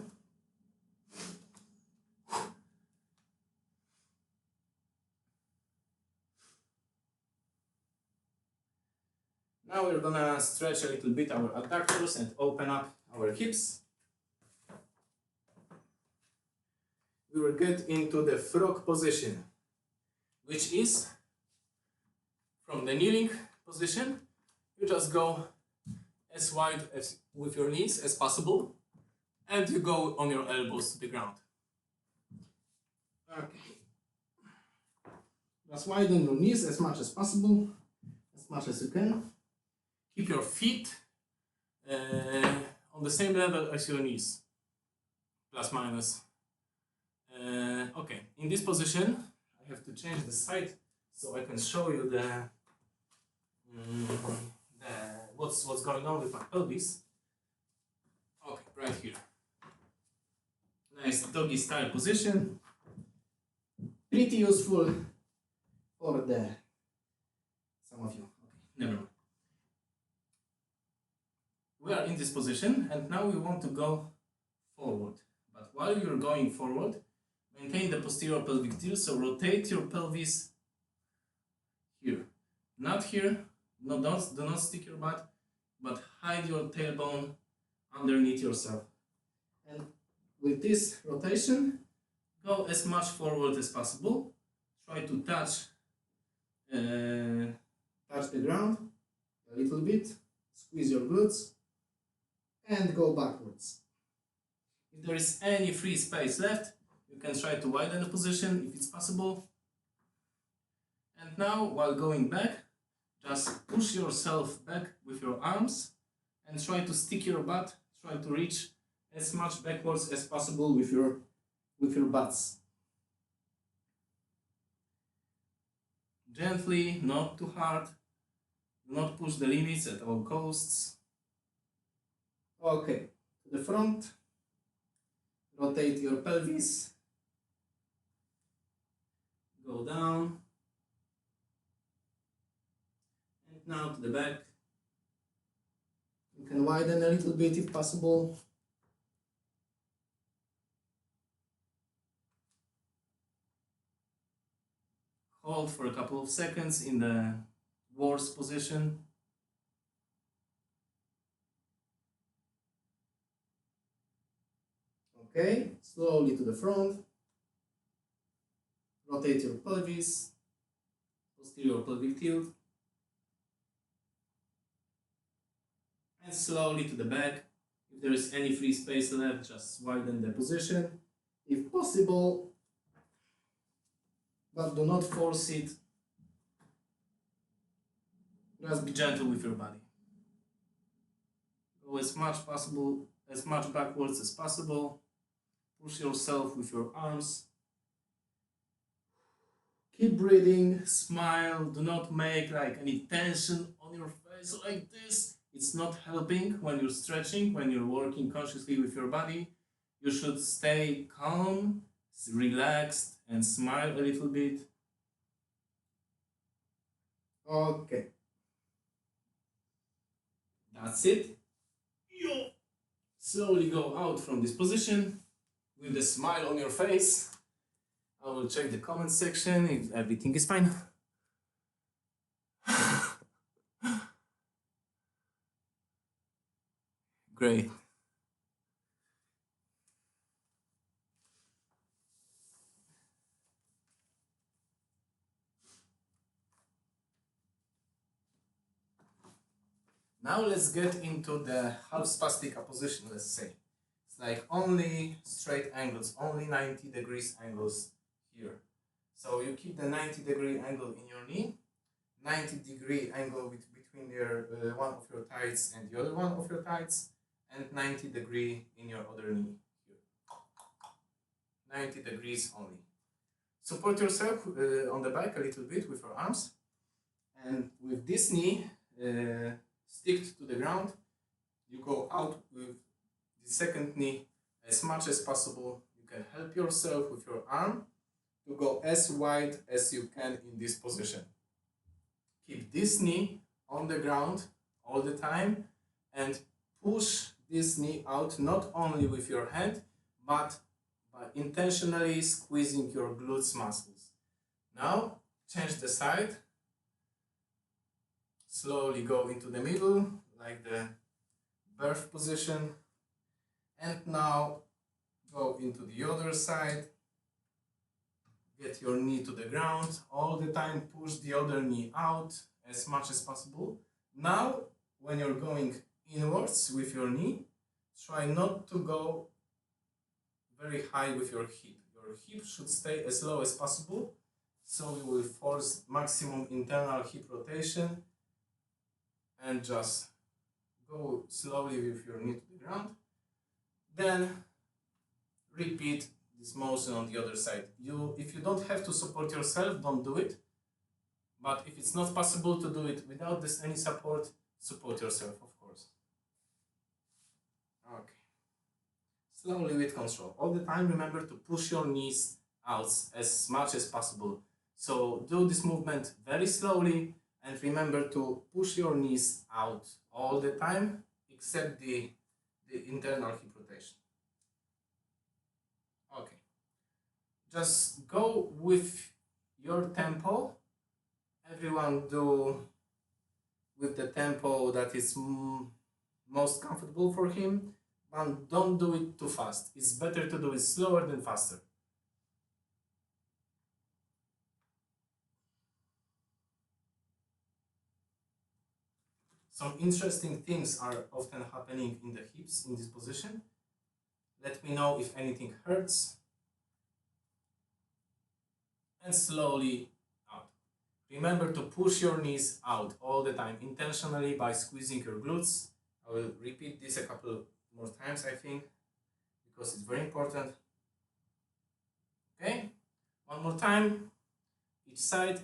Now we're gonna stretch a little bit our adductors and open up our hips. we will get into the frog position, which is from the kneeling position, you just go as wide as with your knees as possible, and you go on your elbows to the ground. Okay. Just widen your knees as much as possible, as much as you can. Keep your feet on the same level as your knees, plus minus. Okay, in this position, I have to change the side so I can show you what's going on with my pelvis. Okay, right here. Nice doggy style position. Pretty useful for some of you. Okay, never mind. We are in this position and now we want to go forward. But while you're going forward, maintain the posterior pelvic tilt, so rotate your pelvis here. Not here, no, do not stick your butt, but hide your tailbone underneath yourself. And with this rotation, go as much forward as possible. Try to touch the ground a little bit, squeeze your glutes, and go backwards. If there is any free space left, you can try to widen the position if it's possible. And now, while going back, just push yourself back with your arms and try to stick your butt, try to reach as much backwards as possible with your butts. Gently, not too hard. Do not push the limits at all costs. Okay, to the front. Rotate your pelvis. Go down. And now to the back. You can widen a little bit if possible. Hold for a couple of seconds in the worst position. Okay, slowly to the front. Rotate your pelvis, posterior pelvic tilt. And slowly to the back. If there is any free space left, just widen the position if possible, but do not force it. Just be gentle with your body. Go as much backwards as possible. Push yourself with your arms. Keep breathing, smile, do not make any tension on your face like this. It's not helping when you're stretching, when you're working consciously with your body. You should stay calm, relaxed, and smile a little bit. Okay. That's it. Slowly go out from this position with a smile on your face. I will check the comment section if everything is fine. Great. Now let's get into the half spastica position, let's say. It's like only straight angles, only 90 degrees angles here. So you keep the 90-degree angle in your knee, 90-degree angle between your one of your thighs and the other one of your thighs, and 90-degree in your other knee here. 90 degrees only. Support yourself on the back a little bit with your arms, and with this knee stick to the ground. You go out with the second knee as much as possible. You can help yourself with your arm to go as wide as you can in this position. Keep this knee on the ground all the time and push this knee out not only with your hand but by intentionally squeezing your glutes muscles. Now change the side. Slowly go into the middle, like the birth position. And now go into the other side. get your knee to the ground. All the time push the other knee out as much as possible. Now, when you're going inwards with your knee, try not to go very high with your hip. Your hip should stay as low as possible, so you will force maximum internal hip rotation and just go slowly with your knee to the ground. Then repeat this motion on the other side. If you don't have to support yourself, don't do it. But if it's not possible to do it without any support, support yourself, of course. Okay. Slowly with control. All the time remember to push your knees out as much as possible. So do this movement very slowly and remember to push your knees out all the time except the internal hip rotation. Okay. Just go with your tempo. Everyone do with the tempo that is most comfortable for him, but don't do it too fast. It's better to do it slower than faster. Some interesting things are often happening in the hips in this position. Let me know if anything hurts. And slowly out. Remember to push your knees out all the time, intentionally by squeezing your glutes. I will repeat this a couple more times, I think, because it's very important. Okay, one more time, each side,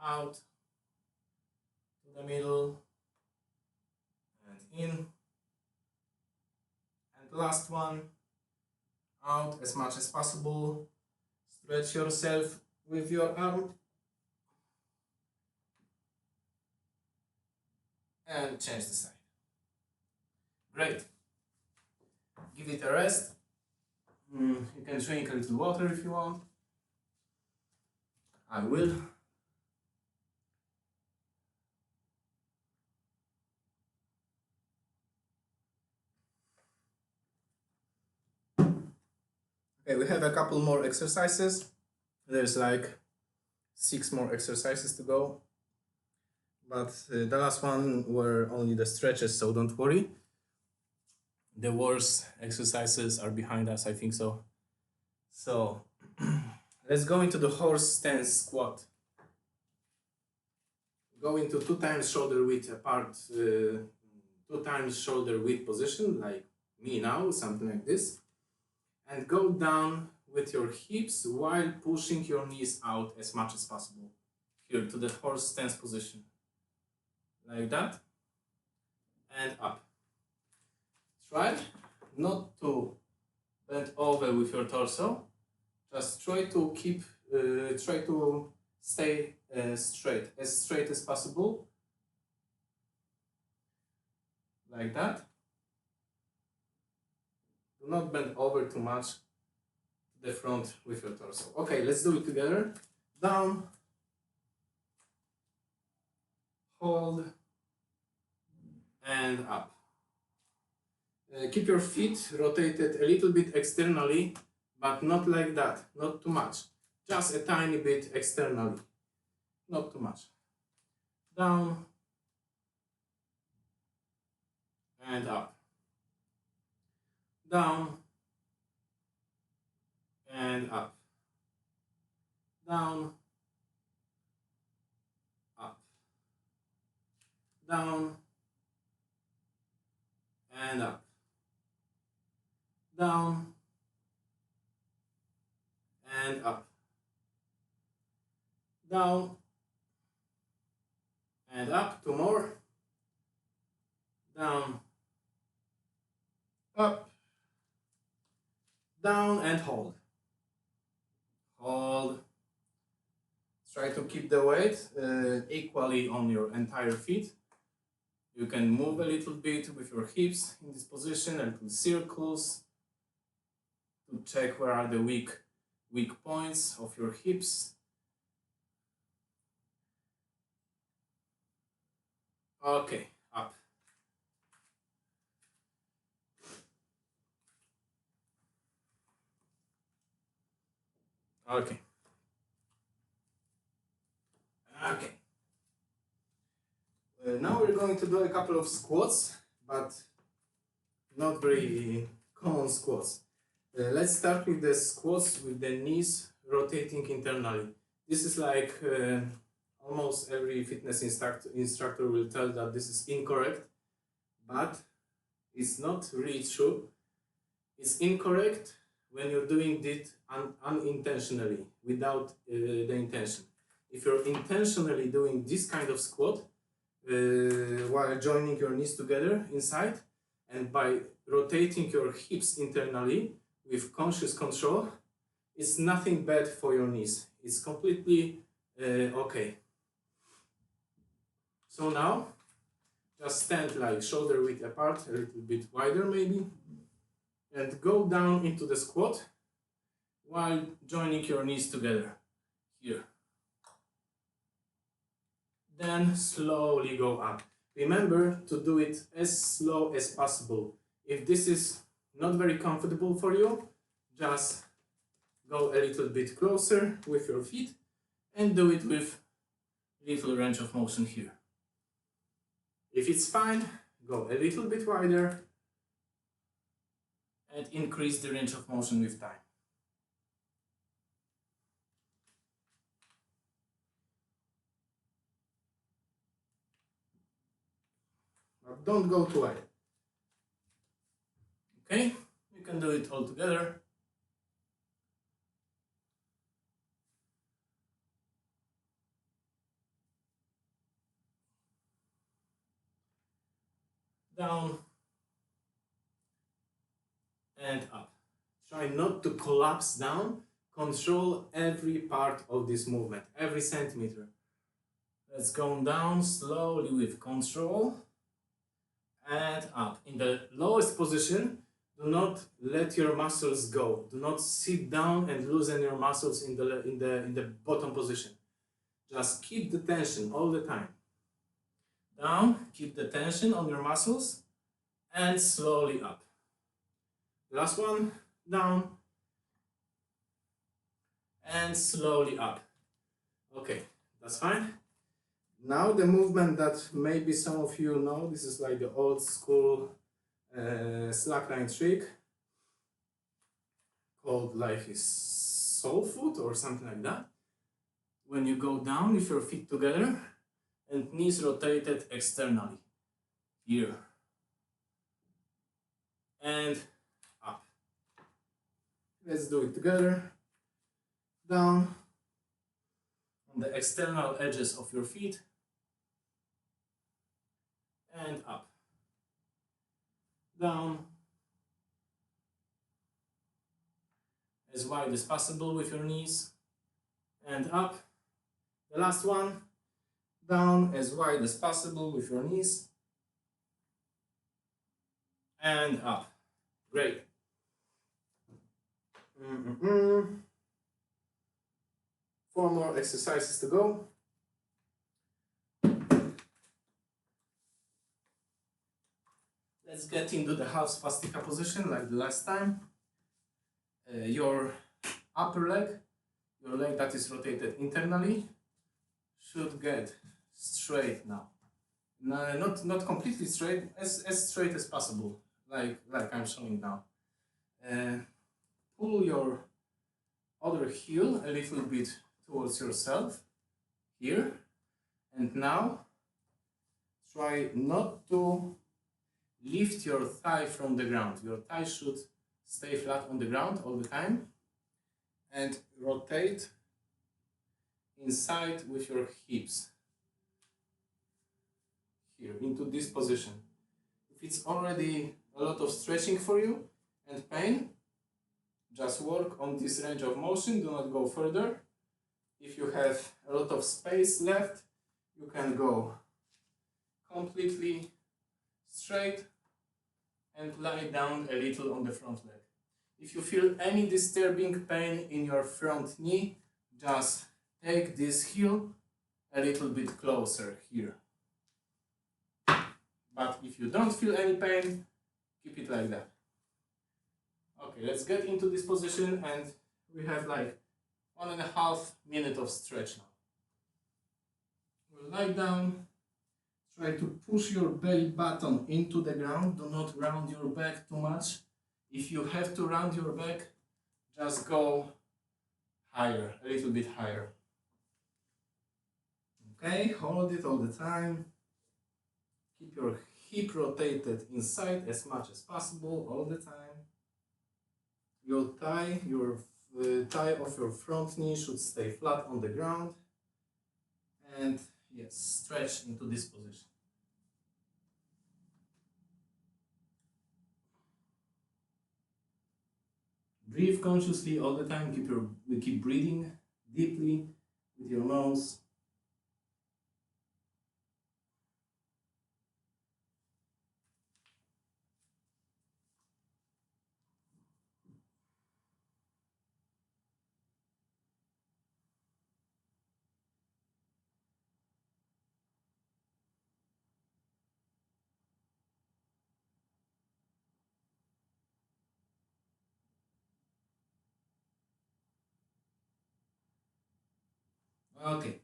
out, to the middle, and in. And the last one, out as much as possible. Stretch yourself with your arm. And change the side. Great. Give it a rest. You can drink a little water if you want. I will. Okay, we have a couple more exercises. There's like 6 more exercises to go. But the last one were only the stretches, so don't worry. The worst exercises are behind us, I think so. So let's go into the horse stance squat. Go into 2 times shoulder width apart, 2 times shoulder width position, like me now, something like this. And go down with your hips while pushing your knees out as much as possible. Here to the horse stance position. Like that. And up. Try not to bend over with your torso. Just try to keep, try to stay straight as possible. Like that. Do not bend over too much to the front with your torso. Okay, let's do it together. Down. Hold. And up. Keep your feet rotated a little bit externally, but not like that, not too much. Just a tiny bit externally, not too much. Down and up. Down and up. Down, up. Down and up. Down and up. Down and up. 2 more. Down, up, down and hold. Hold. Try to keep the weight equally on your entire feet. You can move a little bit with your hips in this position, a little circles to check where are the weak points of your hips. Okay, up. Okay. Okay. Now we're going to do a couple of squats, but not very common squats. Let's start with the squats with the knees rotating internally. This is like almost every fitness instructor will tell that this is incorrect, but it's not really true. It's incorrect when you're doing it unintentionally, without the intention. If you're intentionally doing this kind of squat while joining your knees together inside, and by rotating your hips internally with conscious control, it's nothing bad for your knees. It's completely okay. So now, just stand like shoulder width apart, a little bit wider maybe, and go down into the squat while joining your knees together here. Then slowly go up. Remember to do it as slow as possible. If this is not very comfortable for you, just go a little bit closer with your feet and do it with little range of motion here. If it's fine, go a little bit wider and increase the range of motion with time. But don't go too wide. Okay, you can do it all together. Down and up. Try not to collapse down. Control every part of this movement, every centimeter. Let's go down slowly with control and up. In the lowest position, do not let your muscles go. Do not sit down and loosen your muscles in the bottom position. Just keep the tension all the time. Down, keep the tension on your muscles and slowly up. Last one, down and slowly up. Okay, that's fine. Now the movement that maybe some of you know, this is like the old school slackline trick called like his soul foot or something like that. When you go down with your feet together and knees rotated externally, here and up. Let's do it together. Down on the external edges of your feet and up. Down as wide as possible with your knees and up. The last one, down as wide as possible with your knees and up. Great. 4 more exercises to go. Let's get into the half spastica position like the last time. Your upper leg, your leg that is rotated internally, should get straight now. No, not completely straight, as straight as possible, like I'm showing now. Pull your other heel a little bit towards yourself here, and now try not to lift your thigh from the ground. Your thigh should stay flat on the ground all the time, and rotate inside with your hips here into this position. If it's already a lot of stretching for you and pain, just work on this range of motion, do not go further. If you have a lot of space left, you can go completely straight and lie down a little on the front leg. If you feel any disturbing pain in your front knee, just take this heel a little bit closer here. But if you don't feel any pain, keep it like that. Okay, let's get into this position, and we have like 1.5 minutes of stretch now. We'll lie down. Try to push your belly button into the ground. Do not round your back too much. If you have to round your back, just go higher, a little bit higher. Okay, hold it all the time. Keep your hip rotated inside as much as possible all the time. Your thigh of your front knee should stay flat on the ground. And yes, stretch into this position. Breathe consciously all the time. Keep breathing deeply with your nose. Okay,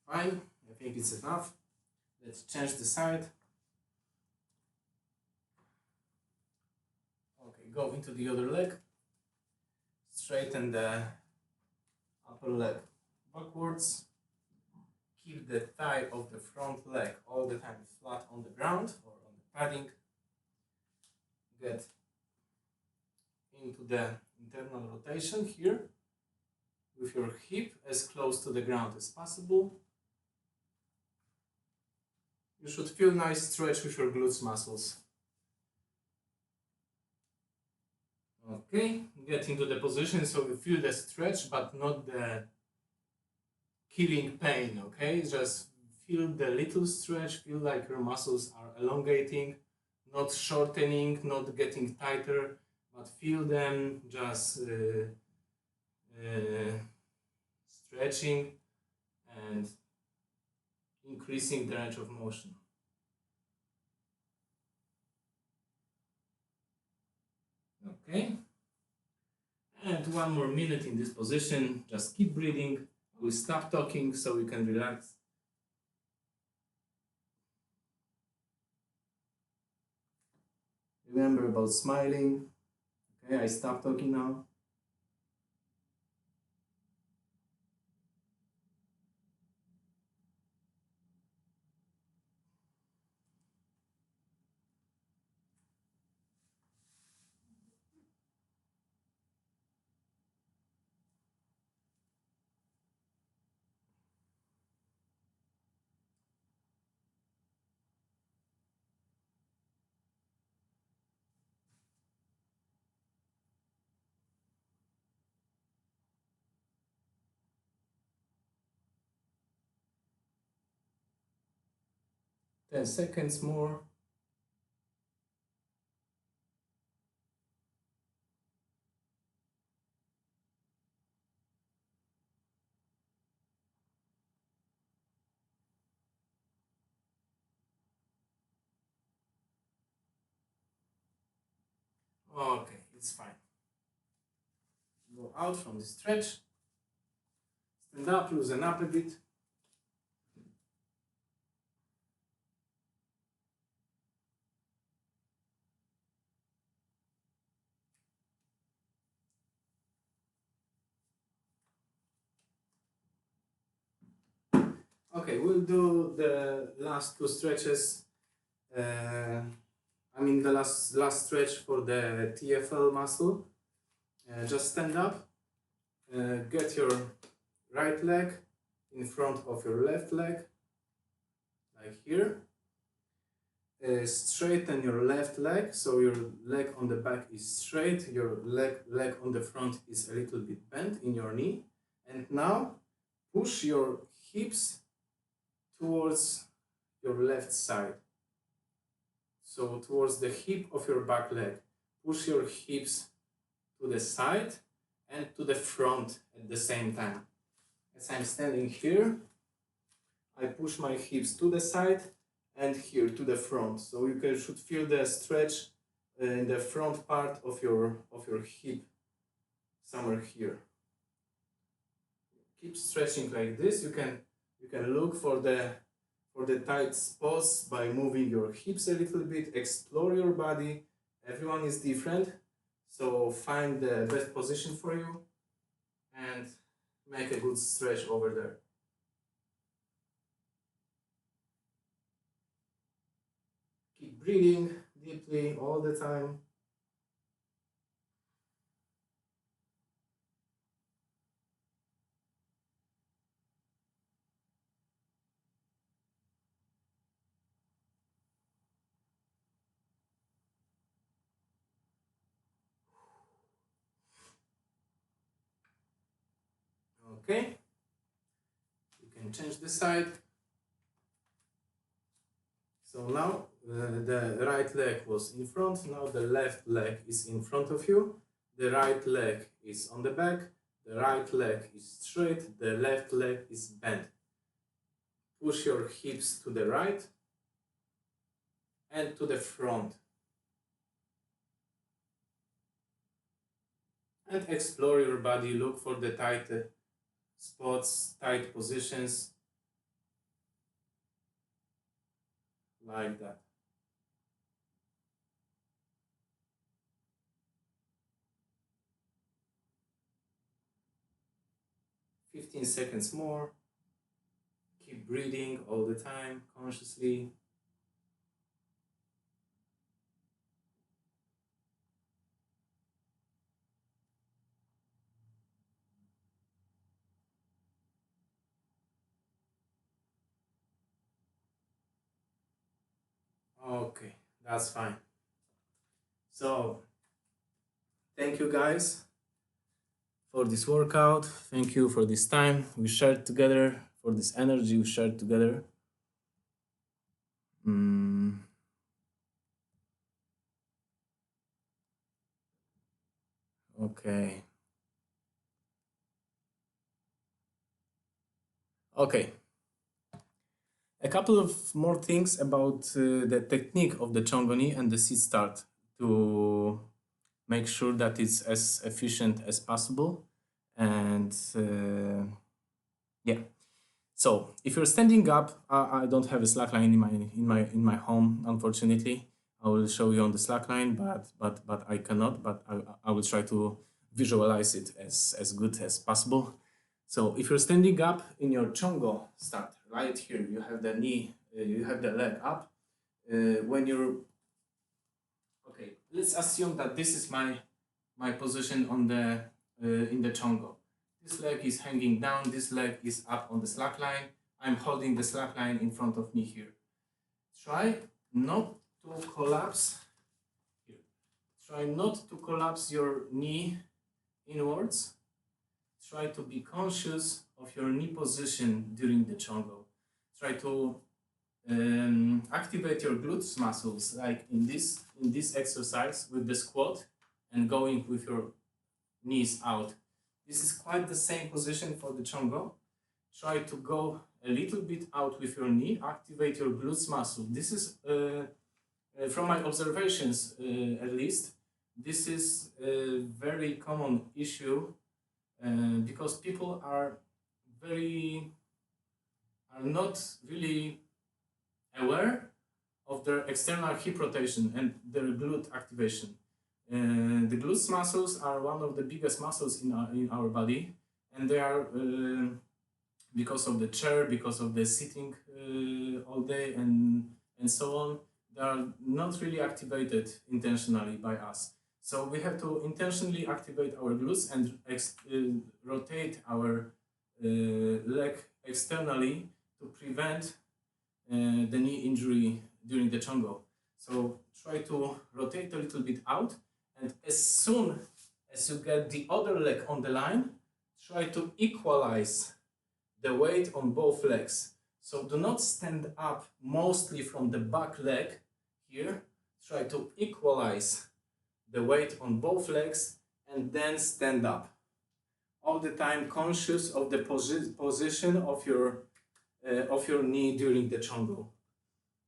fine. I think it's enough. Let's change the side. Okay, go into the other leg. Straighten the upper leg backwards. Keep the thigh of the front leg all the time flat on the ground or on the padding. Get into the internal rotation here with your hip as close to the ground as possible. You should feel nice stretch with your glutes muscles. Okay, get into the position so you feel the stretch but not the killing pain, okay? Just feel the little stretch, feel like your muscles are elongating, not shortening, not getting tighter, but feel them just stretching and increasing the range of motion. Okay, and 1 more minute in this position. Just keep breathing. We'll stop talking so you can relax. Remember about smiling. Okay, I stop talking now. Ten seconds more. Okay, it's fine. Go out from the stretch. Stand up, loosen up a bit. Okay, we'll do the last 2 stretches. The last stretch for the TFL muscle. Just stand up. Get your right leg in front of your left leg, like here. Straighten your left leg, so your leg on the back is straight, your leg on the front is a little bit bent in your knee. And now push your hips towards your left side. So towards the hip of your back leg. Push your hips to the side and to the front at the same time. As I'm standing here, I push my hips to the side and here to the front. So you should feel the stretch in the front part of your hip, somewhere here. keep stretching like this. You can look for the tight spots by moving your hips a little bit, explore your body. Everyone is different, so find the best position for you and make a good stretch over there. Keep breathing deeply all the time. Okay, you can change the side. So now the right leg was in front, now the left leg is in front of you, the right leg is on the back, the right leg is straight, the left leg is bent. Push your hips to the right and to the front. And explore your body, look for the tight spots, tight positions, like that. "15 seconds more." Keep breathing all the time, consciously. Okay, that's fine. So, thank you guys for this workout. Thank you for this time we shared together, for this energy we shared together. Okay. Okay. A couple of more things about the technique of the Chongo knee and the sit start to make sure that it's as efficient as possible. And yeah. So if you're standing up, I don't have a slackline in my home, unfortunately. I will show you on the slackline, but I cannot. But I will try to visualize it as good as possible. So if you're standing up in your Chongo start, right here, you have the knee, you have the leg up. When you're okay, let's assume that this is my position on the in the Chongo. This leg is hanging down, this leg is up on the slackline. I'm holding the slackline in front of me here. Try not to collapse here. Try not to collapse your knee inwards. Try to be conscious of your knee position during the Chongo. Try to activate your glutes muscles, like in this exercise with the squat and going with your knees out. This is quite the same position for the Chongo. Try to go a little bit out with your knee, activate your glutes muscle. This is, from my observations at least, this is a very common issue because people are not really aware of their external hip rotation and their glute activation. The glutes muscles are one of the biggest muscles in our body, and they are because of the chair, because of the sitting all day and so on, they are not really activated intentionally by us. So we have to intentionally activate our glutes and rotate our leg externally to prevent the knee injury during the Chongo. So try to rotate a little bit out, and as soon as you get the other leg on the line, try to equalize the weight on both legs. So do not stand up mostly from the back leg here. Try to equalize the weight on both legs and then stand up. All the time conscious of the position of your knee during the Chongo.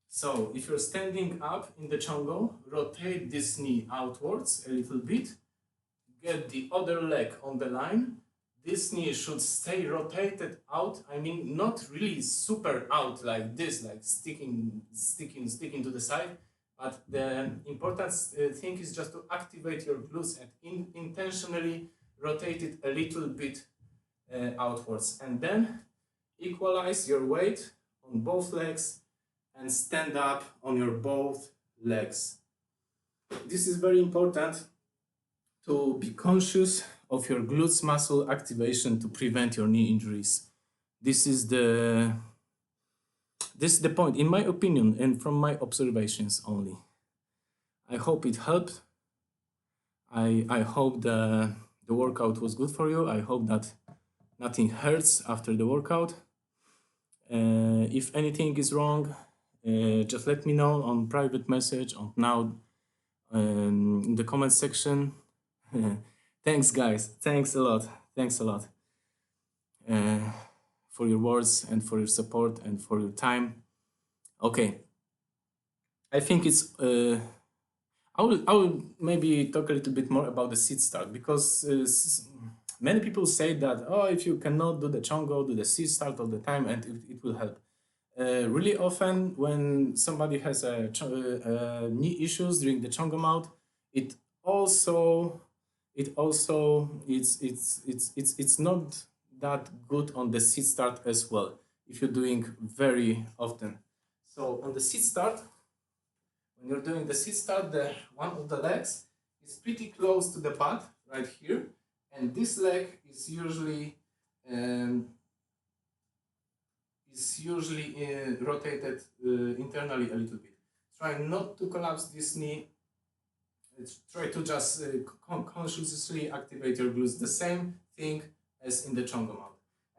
So if you're standing up in the Chongo, rotate this knee outwards a little bit, get the other leg on the line, this knee should stay rotated out. I mean, not really super out like this, like sticking to the side. But the important thing is just to activate your glutes and intentionally rotate it a little bit outwards. And then equalize your weight on both legs and stand up on your both legs. This is very important to be conscious of your glutes muscle activation to prevent your knee injuries. This is the point, in my opinion, and from my observations only. I hope it helped. I hope the workout was good for you. I hope that nothing hurts after the workout. If anything is wrong, just let me know on private message or now in the comment section. Thanks, guys. Thanks a lot. Thanks a lot for your words and for your support and for your time. Okay. I think it's. I will maybe talk a little bit more about the sit start, because many people say that, oh, if you cannot do the Chongo, do the sit start all the time and it will help. Really often when somebody has knee issues during the Chongo mount, it's not that good on the sit start as well if you're doing very often. So on the sit start, when you're doing the sit start, one of the legs is pretty close to the butt right here, and this leg is usually rotated internally a little bit. Try not to collapse this knee. Try to just consciously activate your glutes. The same thing as in the Chongo mount.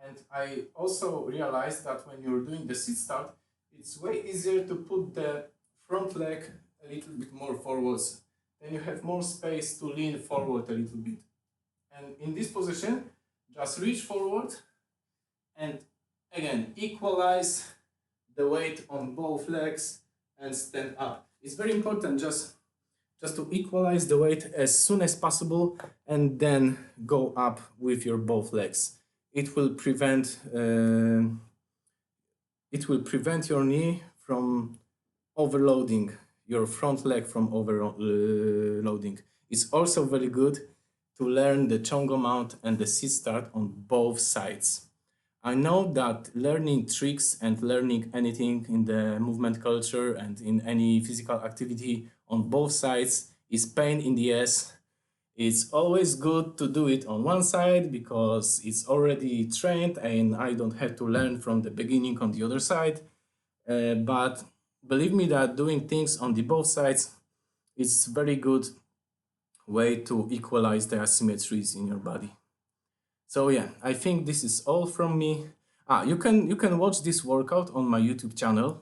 And I also realized that when you're doing the sit start, it's way easier to put the front leg a little bit more forwards. Then you have more space to lean forward a little bit. And in this position, just reach forward and again, equalize the weight on both legs and stand up. It's very important just to equalize the weight as soon as possible and then go up with your both legs. It will prevent your knee from overloading, your front leg from overloading. It's also very good to learn the Chongo mount and the sit start on both sides. I know that learning tricks and learning anything in the movement culture and in any physical activity on both sides is pain in the ass. It's always good to do it on one side because it's already trained and I don't have to learn from the beginning on the other side. But believe me that doing things on the both sides is a very good way to equalize the asymmetries in your body. So yeah, I think this is all from me. You can watch this workout on my YouTube channel.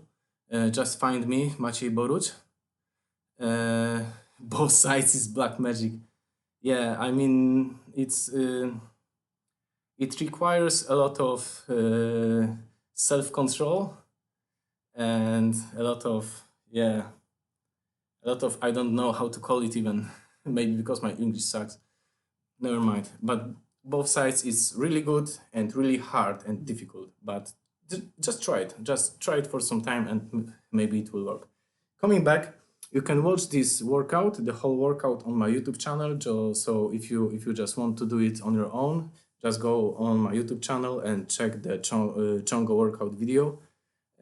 Just find me, Maciej Boruch. Both sides is black magic. Yeah, I mean it requires a lot of self-control and a lot of I don't know how to call it even. Maybe because my English sucks. Never mind. But both sides is really good and really hard and difficult. But just try it. Just try it for some time and maybe it will work. Coming back, you can watch this workout, the whole workout on my YouTube channel. So if you just want to do it on your own, just go on my YouTube channel and check the Chongo workout video.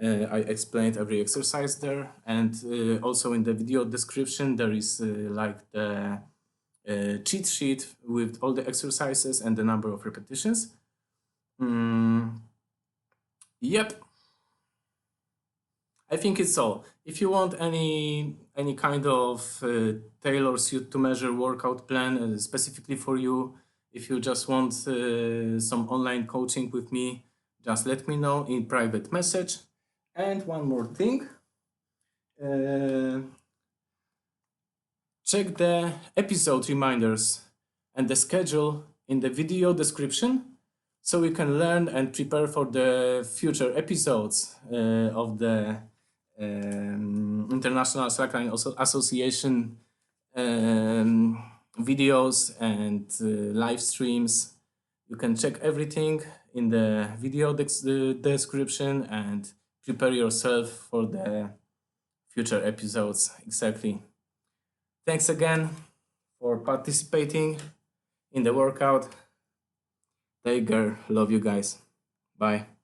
I explained every exercise there, and also in the video description there is like the cheat sheet with all the exercises and the number of repetitions. Yep. I think it's all. If you want any kind of tailor suit to measure workout plan specifically for you, if you just want some online coaching with me, just let me know in private message. And one more thing, check the episode reminders and the schedule in the video description so you can learn and prepare for the future episodes of the International Slackline Association videos and live streams You can check everything in the video description and prepare yourself for the future episodes. Exactly. Thanks again for participating in the workout. Take care. Love you guys. Bye.